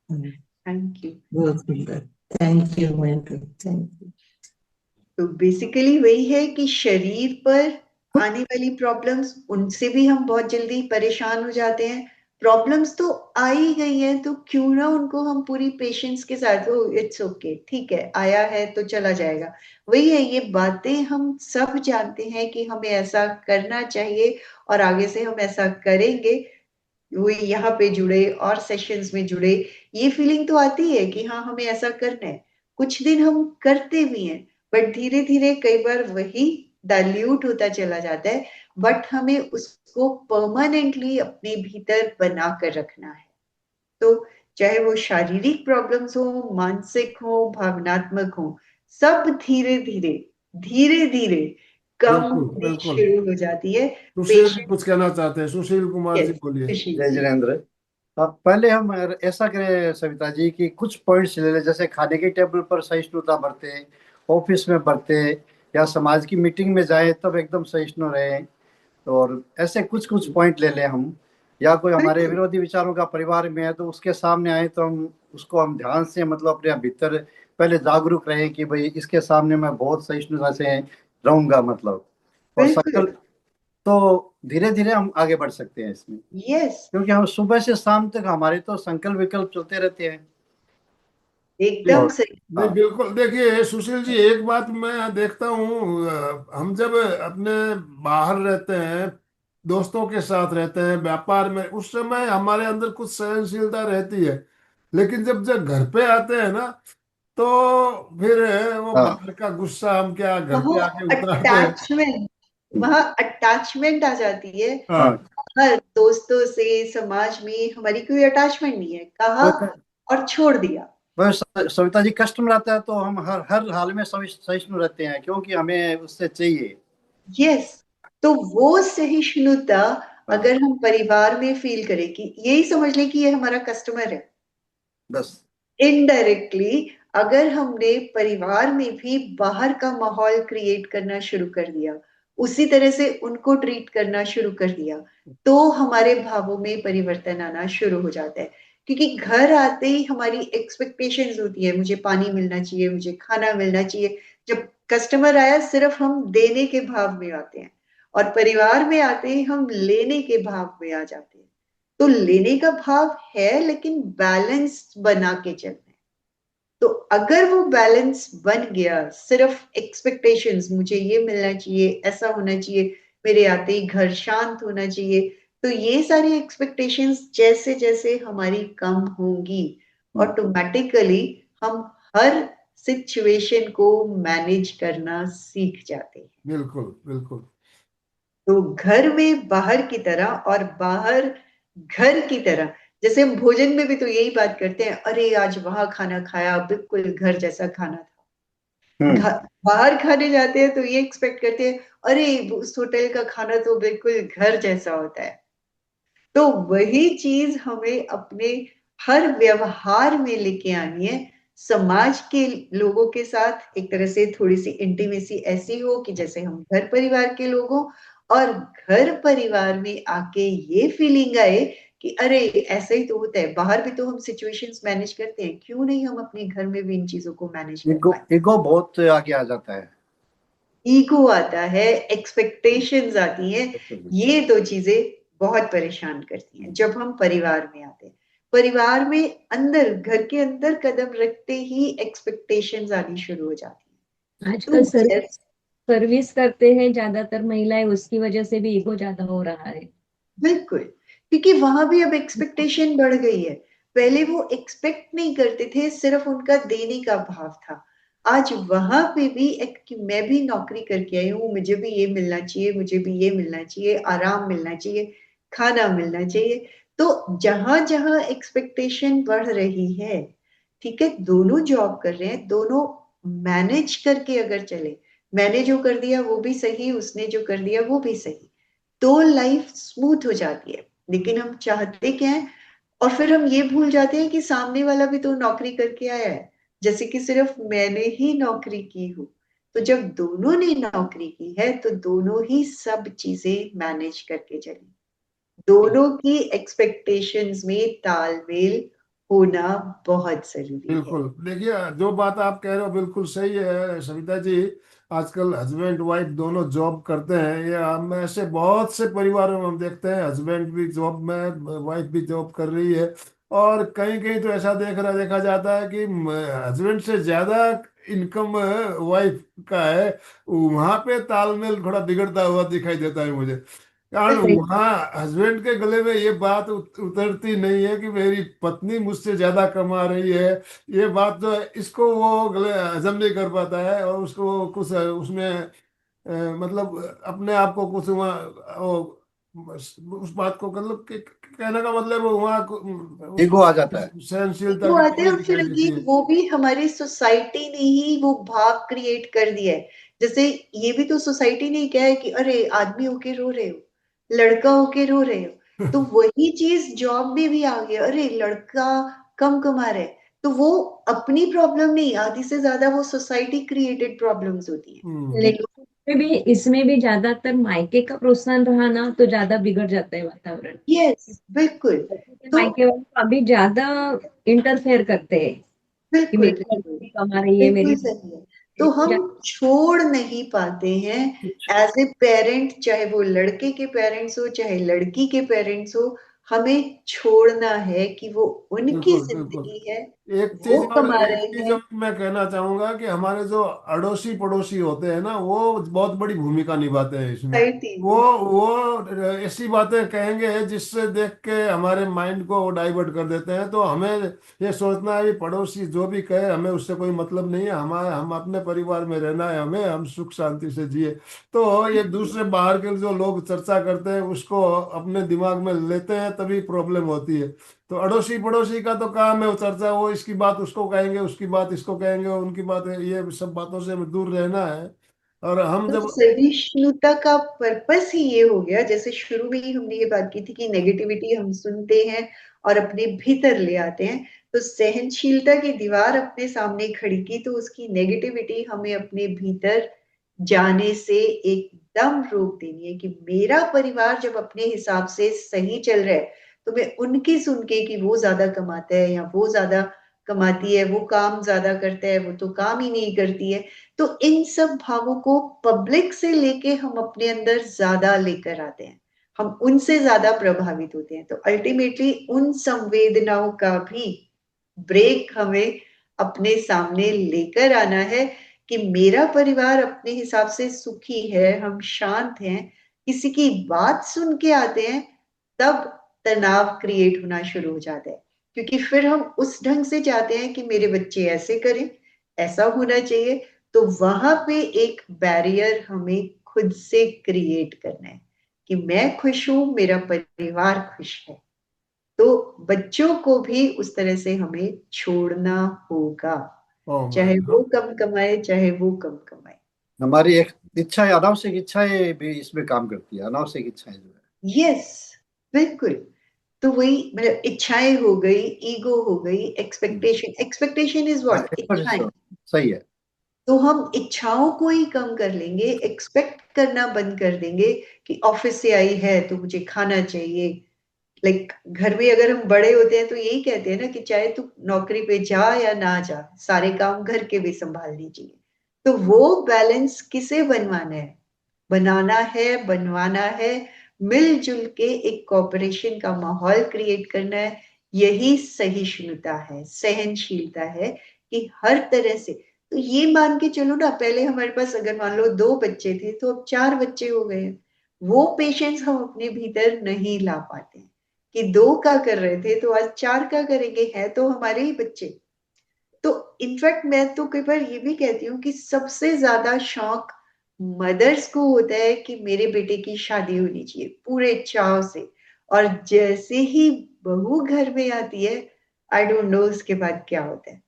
Thank you. बहुत सुंदर। Thank you madam, thank you. तो बेसिकली वही है कि शरीर पर आने वाली प्रॉब्लम्स, उनसे भी हम बहुत जल्दी परेशान हो जाते हैं। प्रॉब्लम्स तो आ ही गई हैं, तो क्यों ना उनको हम पूरी पेशेंस के साथ, ओ इट्स ओके, ठीक है, आया है तो चला जाएगा। वही है, ये बातें हम सब जानते हैं कि हमें ऐसा करना चाहिए और आगे से हम ऐसा करेंगे। वो यहाँ पे जुड़े और सेशंस में जुड़े, ये फीलिंग तो आती है कि हाँ हमें ऐसा करना है। कुछ दिन हम करते भी हैं, बट धीरे धीरे कई बार वही डाइल्यूट होता चला जाता है। बट हमें उसको परमानेंटली अपने भीतर बना कर रखना है। तो चाहे वो शारीरिक प्रॉब्लम्स हो, मानसिक हो, भावनात्मक हो, सब धीरे धीरे, धीरे धीरे कम बिल्कुल होनी बिल्कुल। शुरू हो जाती है। सुशील जी पेशेंस, कुछ कहना चाहते हैं, सुशील कुमार जी बोलिए। जय जिनेन्द्र। अब पहले हम ऐसा करें सविता जी कि कुछ पॉइंट्स ले लें, जैसे खाने के टेबल पर सहिष्णुता बरते, ऑफिस में बरते, या समाज की मीटिंग में जाए तब एकदम सहिष्णु रहे। और ऐसे कुछ कुछ पॉइंट ले लें हम। या कोई हमारे बिल्कुल विरोधी विचारों का परिवार में है तो उसके सामने आए तो हम ध्यान से मतलब अपने भीतर पहले जागरूक रहें कि भाई इसके सामने मैं बहुत सहिष्णुता से रहूंगा मतलब। और बिल्कुल। संकल्प, तो धीरे धीरे हम आगे बढ़ सकते हैं इसमें, यस, क्योंकि हम सुबह से शाम तक हमारे तो संकल्प विकल्प चलते रहते हैं। जी, एकदम और सही। नहीं हाँ, बिल्कुल। देखिए सुशील जी, एक बात मैं देखता हूँ, हम जब अपने बाहर रहते हैं, दोस्तों के साथ रहते हैं, व्यापार में, उस समय हमारे अंदर कुछ सहनशीलता रहती है। लेकिन जब जब घर पे आते हैं ना, तो फिर वो हाँ, बाहर का गुस्सा हम क्या घर पे वहाँ आके उतराते हैं। अटैचमेंट, वहाँ अटैचमेंट आ जाती है। हाँ। हाँ हर दोस्तों से, समाज में हमारी कोई अटैचमेंट नहीं है, कहा वह और छोड़ दिया। सविता जी, कस्टमर आता है तो हम हर हर हाल में सहिष्णु रहते हैं, क्योंकि हमें उससे चाहिए। यस, तो वो सहिष्णुता अगर हम परिवार में फील करें कि यही समझ लें कि ये हमारा कस्टमर है, बस इनडायरेक्टली अगर हमने परिवार में भी बाहर का माहौल क्रिएट करना शुरू कर दिया, उसी तरह से उनको ट्रीट करना शुरू कर दिया, तो हमारे भावों में परिवर्तन आना शुरू हो जाता है। क्योंकि घर आते ही हमारी एक्सपेक्टेशंस होती है, मुझे पानी मिलना चाहिए, मुझे खाना मिलना चाहिए। जब कस्टमर आया सिर्फ हम देने के भाव में आते हैं, और परिवार में आते ही हम लेने के भाव में आ जाते हैं। तो लेने का भाव है, लेकिन बैलेंस बना के चलना है। तो अगर वो बैलेंस बन गया, सिर्फ एक्सपेक्टेशंस, मुझे ये मिलना चाहिए, ऐसा होना चाहिए, मेरे आते ही घर शांत होना चाहिए, तो ये सारी एक्सपेक्टेशंस जैसे जैसे हमारी कम होंगी, ऑटोमेटिकली हम हर सिचुएशन को मैनेज करना सीख जाते हैं। बिल्कुल बिल्कुल। तो घर में बाहर की तरह और बाहर घर की तरह, जैसे हम भोजन में भी तो यही बात करते हैं, अरे आज वहां खाना खाया, बिल्कुल घर जैसा खाना था। बाहर खाने जाते हैं तो ये एक्सपेक्ट करते हैं, अरे उस होटल का खाना तो बिल्कुल घर जैसा होता है। तो वही चीज हमें अपने हर व्यवहार में लेके आनी है। समाज के लोगों के साथ एक तरह से थोड़ी सी इंटीमेसी ऐसी हो कि जैसे हम घर परिवार के लोग हों, और घर परिवार में आके ये फीलिंग आए कि अरे ऐसा ही तो होता है, बाहर भी तो हम सिचुएशंस मैनेज करते हैं, क्यों नहीं हम अपने घर में भी इन चीजों को मैनेज कर ईगो पाए। ईगो बहुत आगे आ जाता है। ईगो आता है, एक्सपेक्टेशंस आती हैं, ये दो चीजें बहुत परेशान करती हैं जब हम परिवार में आते हैं। परिवार में अंदर, घर के अंदर कदम रखते ही एक्सपेक्टेशंस आनी शुरू हो जाती हैं। आजकल तो yes, सर्विस करते हैं ज्यादातर महिलाएं, उसकी वजह से भी ईगो ज्यादा हो रहा है। बिल्कुल, क्योंकि वहां भी अब एक्सपेक्टेशन बढ़ गई है। पहले वो एक्सपेक्ट नहीं करते थे, सिर्फ उनका देने का भाव था। आज वहां पे भी एक कि मैं भी नौकरी करके आई हूँ, मुझे भी ये मिलना चाहिए, मुझे भी ये मिलना चाहिए, आराम मिलना चाहिए, खाना मिलना चाहिए। तो जहां जहां एक्सपेक्टेशन बढ़ रही है, ठीक है, दोनों जॉब कर रहे हैं, दोनों मैनेज करके अगर चले, मैंने जो कर दिया वो भी सही, उसने जो कर दिया वो भी सही, तो लाइफ स्मूथ हो जाती है। लेकिन हम चाहते क्या है, और फिर हम ये भूल जाते हैं कि सामने वाला भी तो नौकरी करके आया है, जैसे कि सिर्फ मैंने ही नौकरी की हूँ। तो जब दोनों ने नौकरी की है तो दोनों ही सब चीजें मैनेज करके चले, दोनों की एक्सपेक्टेशंस में तालमेल होना बहुत जरूरी है। बिल्कुल, देखिए जो बात आप कह रहे हो बिल्कुल सही है सविता जी। आजकल हस्बैंड वाइफ दोनों जॉब करते हैं, ये हम ऐसे बहुत से परिवारों में हम देखते हैं, हस्बैंड भी जॉब में, वाइफ भी जॉब कर रही है। और कहीं कहीं तो ऐसा देखा जाता है कि हस्बैंड से ज्यादा इनकम वाइफ का है। वहां पे तालमेल थोड़ा बिगड़ता हुआ दिखाई देता है मुझे, कारण सही। वहाँ हस्बैंड के गले में ये बात उतरती नहीं है कि मेरी पत्नी मुझसे ज्यादा कमा रही है। ये बात जो है इसको वो गले हजम नहीं कर पाता है, और उसको कुछ उसमें मतलब अपने आप को कुछ वहाँ उस बात को मतलब कहने का मतलब वहाँ ईगो उसको आ जाता है। सहनशीलता वो की आते हैं, कमी और फिर दिखाई देती अगेन है। वो भी हमारी सोसाइटी ने ही वो भाव क्रिएट कर दिया है। जैसे ये भी तो सोसाइटी ने क्या है कि अरे आदमी होके रो रहे हो, लड़का होके रो रहे हो। तो वही चीज जॉब में भी आ गया, अरे लड़का कम कमा रहे हैं। तो वो अपनी प्रॉब्लम नहीं, आधी से ज्यादा वो सोसाइटी क्रिएटेड प्रॉब्लम्स होती हैं कि लेकिन इसमें भी ज्यादातर मायके का प्रोत्साहन रहा ना, तो ज्यादा बिगड़ जाता है वातावरण। यस बिल्कुल। तो मायके वाले तो अभी ज्यादा इंटरफेयर करते हैं कि बिल्कुल मेरी बिल्कुल लड़की कमा रही है, बिल्कुल मेरी सही है। तो हम छोड़ नहीं पाते हैं एज ए पेरेंट, चाहे वो लड़के के पेरेंट्स हो चाहे लड़की के पेरेंट्स हो, हमें छोड़ना है कि वो उनकी बिल्कुल बिल्कुल। जिंदगी है, एक वो चीज और कमा एक रहे चीज हैं। और मैं कहना चाहूंगा कि हमारे जो अड़ोसी पड़ोसी होते हैं ना, वो बहुत बड़ी भूमिका निभाते हैं इसमें। सोसाइटी वो ऐसी बातें कहेंगे जिससे देख के हमारे माइंड को डाइवर्ट कर देते हैं। तो हमें ये सोचना है कि पड़ोसी जो भी कहे हमें उससे कोई मतलब नहीं है, हमारे हम अपने परिवार में रहना है, हमें हम सुख शांति से जिए। तो ये दूसरे बाहर के जो लोग चर्चा करते हैं उसको अपने दिमाग में लेते हैं, तभी प्रॉब्लम होती है। तो अड़ोसी पड़ोसी का तो काम है वो चर्चा, वो इसकी बात उसको कहेंगे, उसकी बात इसको कहेंगे, उनकी बात ये सब बातों से हमें दूर रहना है। और हम तो जब सहिष्णुता का पर्पस ही ये हो गया, जैसे शुरू में ही हमने ये बात की थी कि नेगेटिविटी हम सुनते हैं और अपने भीतर ले आते हैं। तो सहनशीलता की दीवार अपने सामने खड़ी की तो उसकी नेगेटिविटी हमें अपने भीतर जाने से एकदम रोक देनी है कि मेरा परिवार जब अपने हिसाब से सही चल रहा है तो मैं उनकी सुन के कि वो ज्यादा कमाता है या वो ज्यादा कमाती है, वो काम ज्यादा करता है, वो तो काम ही नहीं करती है, तो इन सब भावों को पब्लिक से लेके हम अपने अंदर ज्यादा लेकर आते हैं, हम उनसे ज्यादा प्रभावित होते हैं। तो अल्टीमेटली उन संवेदनाओं का भी ब्रेक हमें अपने सामने लेकर आना है कि मेरा परिवार अपने हिसाब से सुखी है, हम शांत हैं, किसी की बात सुन के आते हैं तब तनाव क्रिएट होना शुरू हो जाता है, क्योंकि फिर हम उस ढंग से चाहते हैं कि मेरे बच्चे ऐसे करें, ऐसा होना चाहिए। तो वहां पे एक बैरियर हमें खुद से क्रिएट करना है कि मैं खुश हूं, मेरा परिवार खुश है। तो बच्चों को भी उस तरह से हमें छोड़ना होगा, ओ चाहे मैं वो कम कमाए चाहे वो कम कमाए। हमारी एक इच्छा है, अनावश्यक इच्छाएं भी इसमें काम करती है, अनावश्यक इच्छाएं जो है। यस, बिल्कुल। तो वही मतलब इच्छाएं हो गई, ईगो हो गई, एक्सपेक्टेशन, एक्सपेक्टेशन इज हाँ, व्हाट, इच्छाएं। सही है। तो हम इच्छाओं को ही कम कर लेंगे, एक्सपेक्ट करना बंद कर देंगे कि ऑफिस से आई है तो मुझे खाना चाहिए। लाइक घर में अगर हम बड़े होते हैं तो यही कहते हैं ना कि चाहे तू नौकरी पे जा या ना जा, सारे काम घर के भी संभालने चाहिए। तो वो बैलेंस किसे बनवाना है, बनाना है, बनवाना है, मिलजुल के एक कॉपरेशन का माहौल क्रिएट करना है। यही सहिष्णुता है, सहनशीलता है कि हर तरह से। तो ये मान के चलो ना, पहले हमारे पास अगर मान लो 2 बच्चे थे तो अब 4 बच्चे हो गए हैं। वो पेशेंस हम अपने भीतर नहीं ला पाते हैं कि 2 का कर रहे थे तो आज 4 का करेंगे, है तो हमारे ही बच्चे। तो इनफैक्ट मैं तो कई बार ये भी कहती हूँ कि सबसे ज्यादा शौक मदर्स को होता है कि मेरे बेटे की शादी होनी चाहिए पूरे चाव से, और जैसे ही बहू घर में आती है, आई डोंट नो उसके बाद क्या होता है।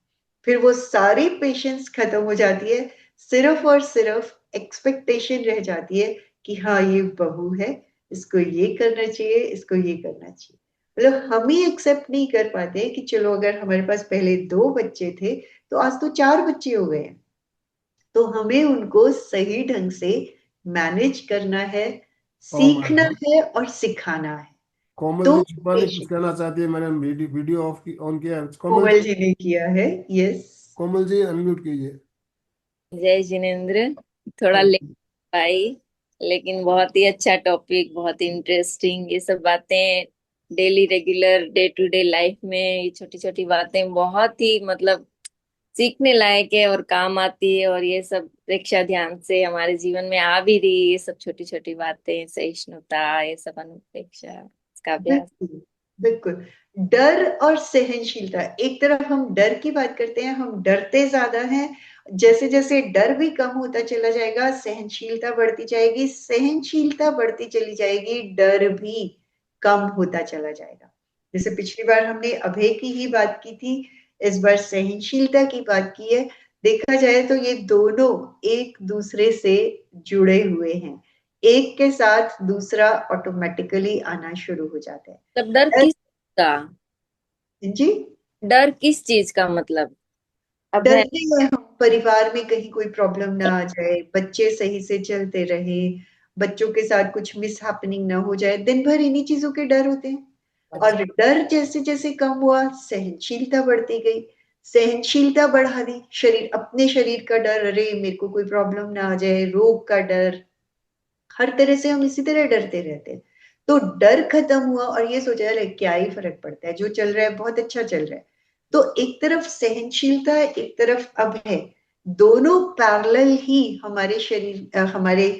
फिर वो सारी पेशेंस खत्म हो जाती है, सिर्फ और सिर्फ एक्सपेक्टेशन रह जाती है कि हाँ ये बहू है, इसको ये करना चाहिए, इसको ये करना चाहिए। मतलब हम ही एक्सेप्ट नहीं कर पाते कि चलो अगर हमारे पास पहले 2 बच्चे थे तो आज तो 4 बच्चे हो गए हैं। तो हमें उनको सही ढंग से मैनेज करना है, ओ मैं सीखना है और सिखाना है। कोमल तो जी शिल्पा जी कुछ कहना चाहती है, मैंने वीडियो वीडियो ऑन किया है। कोमल कोमल जी ने किया है। यस। कोमल जी अनम्यूट कीजिए। जय जिनेन्द्र। थोड़ा लेट आई, लेकिन बहुत ही अच्छा टॉपिक, बहुत ही इंटरेस्टिंग। ये सब बातें daily regular day to day life में, ये छोटी छोटी बातें बहुत ही मतलब सीखने लायक है और काम आती है। और ये सब परीक्षा ध्यान से हमारे जीवन में आ भी रही, ये सब छोटी छोटी बातें, सहिष्णुता, ये सब अनुपेक्षा, इसका अभ्यास। बिल्कुल, बिल्कुल। डर और सहनशीलता, एक तरफ हम डर की बात करते हैं, हम डरते ज्यादा हैं। जैसे जैसे डर भी कम होता चला जाएगा, सहनशीलता बढ़ती जाएगी, सहनशीलता बढ़ती चली जाएगी, डर भी कम होता चला जाएगा। जैसे पिछली बार हमने अभय की ही बात की थी, इस बार सहनशीलता की बात की है। देखा जाए तो ये दोनों एक दूसरे से जुड़े हुए हैं, एक के साथ दूसरा ऑटोमेटिकली आना शुरू हो जाता है। तब डर किस का? जी, डर किस चीज का मतलब? अब है डरते हैं हम परिवार में कहीं कोई प्रॉब्लम ना आ जाए, बच्चे सही से चलते रहे, बच्चों के साथ कुछ मिस हैपनिंग ना हो जाए, दिन भर इन्हीं चीजों के डर होते हैं। और डर जैसे जैसे कम हुआ, सहनशीलता बढ़ती गई, सहनशीलता बढ़ा दी, शरीर, अपने शरीर का डर, अरे मेरे को कोई प्रॉब्लम ना आ जाए, रोग का डर, हर तरह से हम इसी तरह डरते रहते हैं। तो डर खत्म हुआ और ये सोचा अरे क्या ही फर्क पड़ता है, जो चल रहा है बहुत अच्छा चल रहा है। तो एक तरफ सहनशीलता, एक तरफ अब है, दोनों पैरेलल ही हमारे शरीर, हमारे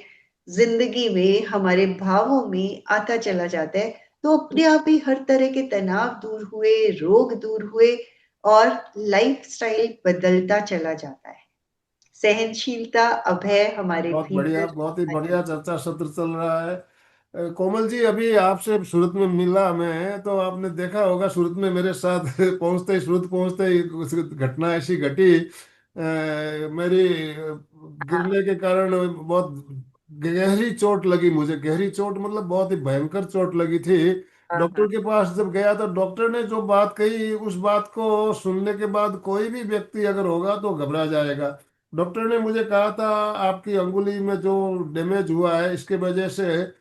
जिंदगी में, हमारे भावों में आता चला जाता है। तो अपने आप ही हर तरह के तनाव दूर हुए, रोग दूर हुए, और लाइफ स्टाइल बदलता चला जाता है। सहनशीलता, अभय हमारे बहुत बढ़िया, भीतर बहुत ही आता बढ़िया चला। चर्चा सत्र चल रहा है। कोमल जी अभी आपसे सूरत में मिला मैं, तो आपने देखा होगा सूरत में मेरे साथ पहुंचते ही, सूरत पहुंचते ही कुछ घटना ऐसी घटी मेरी गिरने के कारण बहुत गहरी चोट लगी, मुझे गहरी चोट मतलब बहुत ही भयंकर चोट लगी थी। हाँ डॉक्टर हाँ। के पास जब गया तो डॉक्टर ने जो बात कही, उस बात को सुनने के बाद कोई भी व्यक्ति अगर होगा तो घबरा जाएगा। डॉक्टर ने मुझे कहा था आपकी अंगुली में जो डैमेज हुआ है इसके वजह से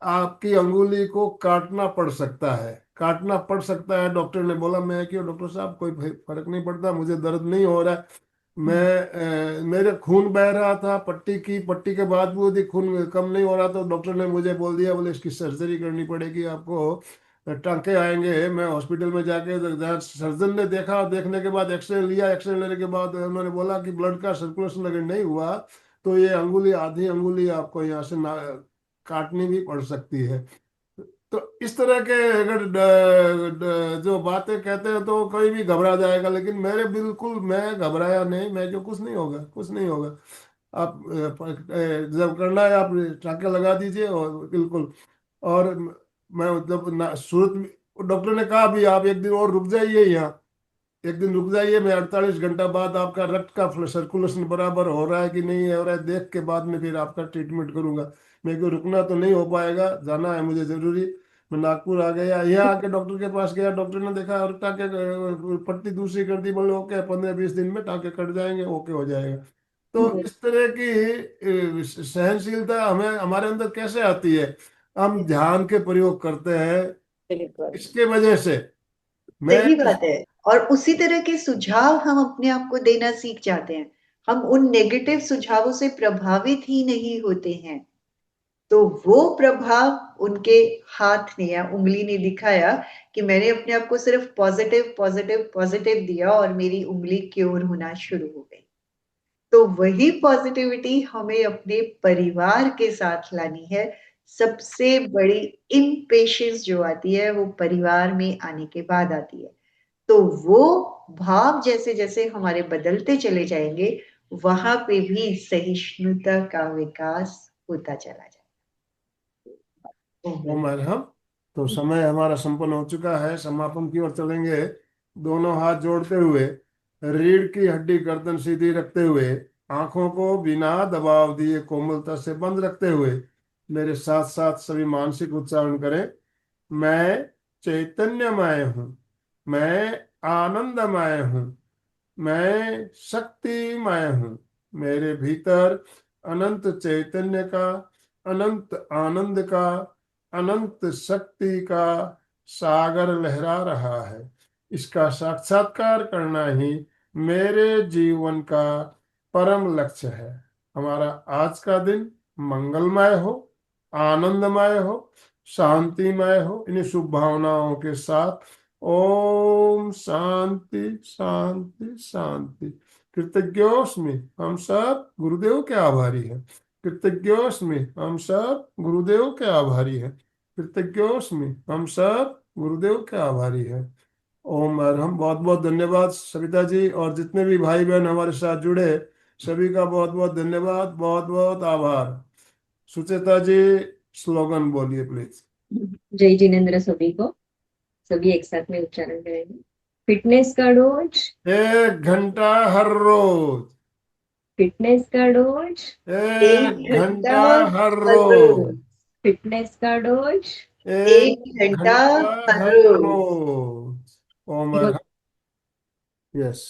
आपकी अंगुली को काटना पड़ सकता है, काटना पड़ सकता है। डॉक्टर ने बोला। मैं क्यों डॉक्टर साहब, कोई फर्क नहीं पड़ता, मुझे दर्द नहीं हो रहा है। मेरे खून बह रहा था, पट्टी के बाद भी खून कम नहीं हो रहा, तो डॉक्टर ने मुझे बोल दिया, बोले इसकी सर्जरी करनी पड़ेगी आपको, टांके आएंगे। मैं हॉस्पिटल में जाके जहाँ सर्जन ने देखा, देखने के बाद एक्सरे लिया, एक्सरे लेने के बाद उन्होंने बोला कि ब्लड का सर्कुलेशन अगर नहीं हुआ तो ये अंगुली, आधी अंगुली आपको यहाँ से काटनी भी पड़ सकती है। तो इस तरह के अगर जो बातें कहते हैं तो कोई भी घबरा जाएगा, लेकिन मेरे बिल्कुल, मैं घबराया नहीं। मैं क्यों, कुछ नहीं होगा, कुछ नहीं होगा। आप जब करना है आप टाँके लगा दीजिए, और बिल्कुल। और मैं मतलब सूरत में डॉक्टर ने कहा भी आप एक दिन और रुक जाइए यहाँ, एक दिन रुक जाइए, मैं 48 घंटा बाद आपका रक्त का सर्कुलेशन बराबर हो रहा है कि नहीं हो रहा है देख के बाद में फिर आपका ट्रीटमेंट करूंगा। मेरे को रुकना तो नहीं हो पाएगा, जाना है मुझे जरूरी। मैं नागपुर आ गया, यहाँ आके डॉक्टर के पास गया, डॉक्टर ने देखा और टाँके पट्टी दूसरी कर दी, बोले ओके 15-20 दिन में टाँके कट जाएंगे, ओके हो जाएगा। तो इस तरह की सहनशीलता हमें हमारे अंदर कैसे आती है? हम ध्यान के प्रयोग करते हैं, बिल्कुल इसके वजह से मैं सही बात है। और उसी तरह के सुझाव हम अपने आप को देना सीख जाते हैं। हम उन नेगेटिव सुझावों से प्रभावित ही नहीं होते हैं। तो वो प्रभाव उनके हाथ ने या उंगली ने दिखाया कि मैंने अपने आप को सिर्फ पॉजिटिव पॉजिटिव पॉजिटिव दिया और मेरी उंगली क्योर होना शुरू हो गई। तो वही पॉजिटिविटी हमें अपने परिवार के साथ लानी है। सबसे बड़ी इम्पेशेंस जो आती है वो परिवार में आने के बाद आती है। तो वो भाव जैसे जैसे हमारे बदलते चले जाएंगे, वहां पे भी सहिष्णुता का विकास होता चला जाएगा। उम्र हम तो समय हमारा संपन्न हो चुका है, समापन की ओर चलेंगे। दोनों हाथ जोड़ते हुए, रीढ़ की हड्डी गर्दन सीधी रखते हुए, आंखों को बिना दबाव दिए कोमलता से बंद रखते हुए मेरे साथ साथ सभी मानसिक उच्चारण करें। मैं चैतन्यमय हूँ, मैं आनंदमय हूँ, मैं शक्तिमय हूँ। मेरे भीतर अनंत चैतन्य का, अनंत आनंद का, अनंत शक्ति का सागर लहरा रहा है। इसका साक्षात्कार करना ही मेरे जीवन का परम लक्ष्य है। हमारा आज का दिन मंगलमय हो, आनंदमय हो, शांतिमय हो। इन्हीं शुभ भावनाओं के साथ ओम शांति शांति शांति। कृतज्ञोस्मि, हम सब गुरुदेव के आभारी हैं। कृतज्ञोस्मि, हम सब गुरुदेव के आभारी हैं। कृतज्ञोस्मि, हम सब गुरुदेव के आभारी हैं। ओम अरहम। बहुत बहुत धन्यवाद सविता जी, और जितने भी भाई बहन हमारे साथ जुड़े सभी का बहुत बहुत धन्यवाद, बहुत बहुत आभार। सुचेता जी, स्लोगन बोलिए प्लीज। जय जिनेन्द्र सभी को। सभी एक साथ में उच्चारण करेंगे। फिटनेस का डोज, 1 घंटा हर रोज, फिटनेस का डोज, 1 घंटा हर हर रोज, रोज, फिटनेस का डोज। 1 घंटा 1 घंटा हर हर रोज। रोज। ओम। यस।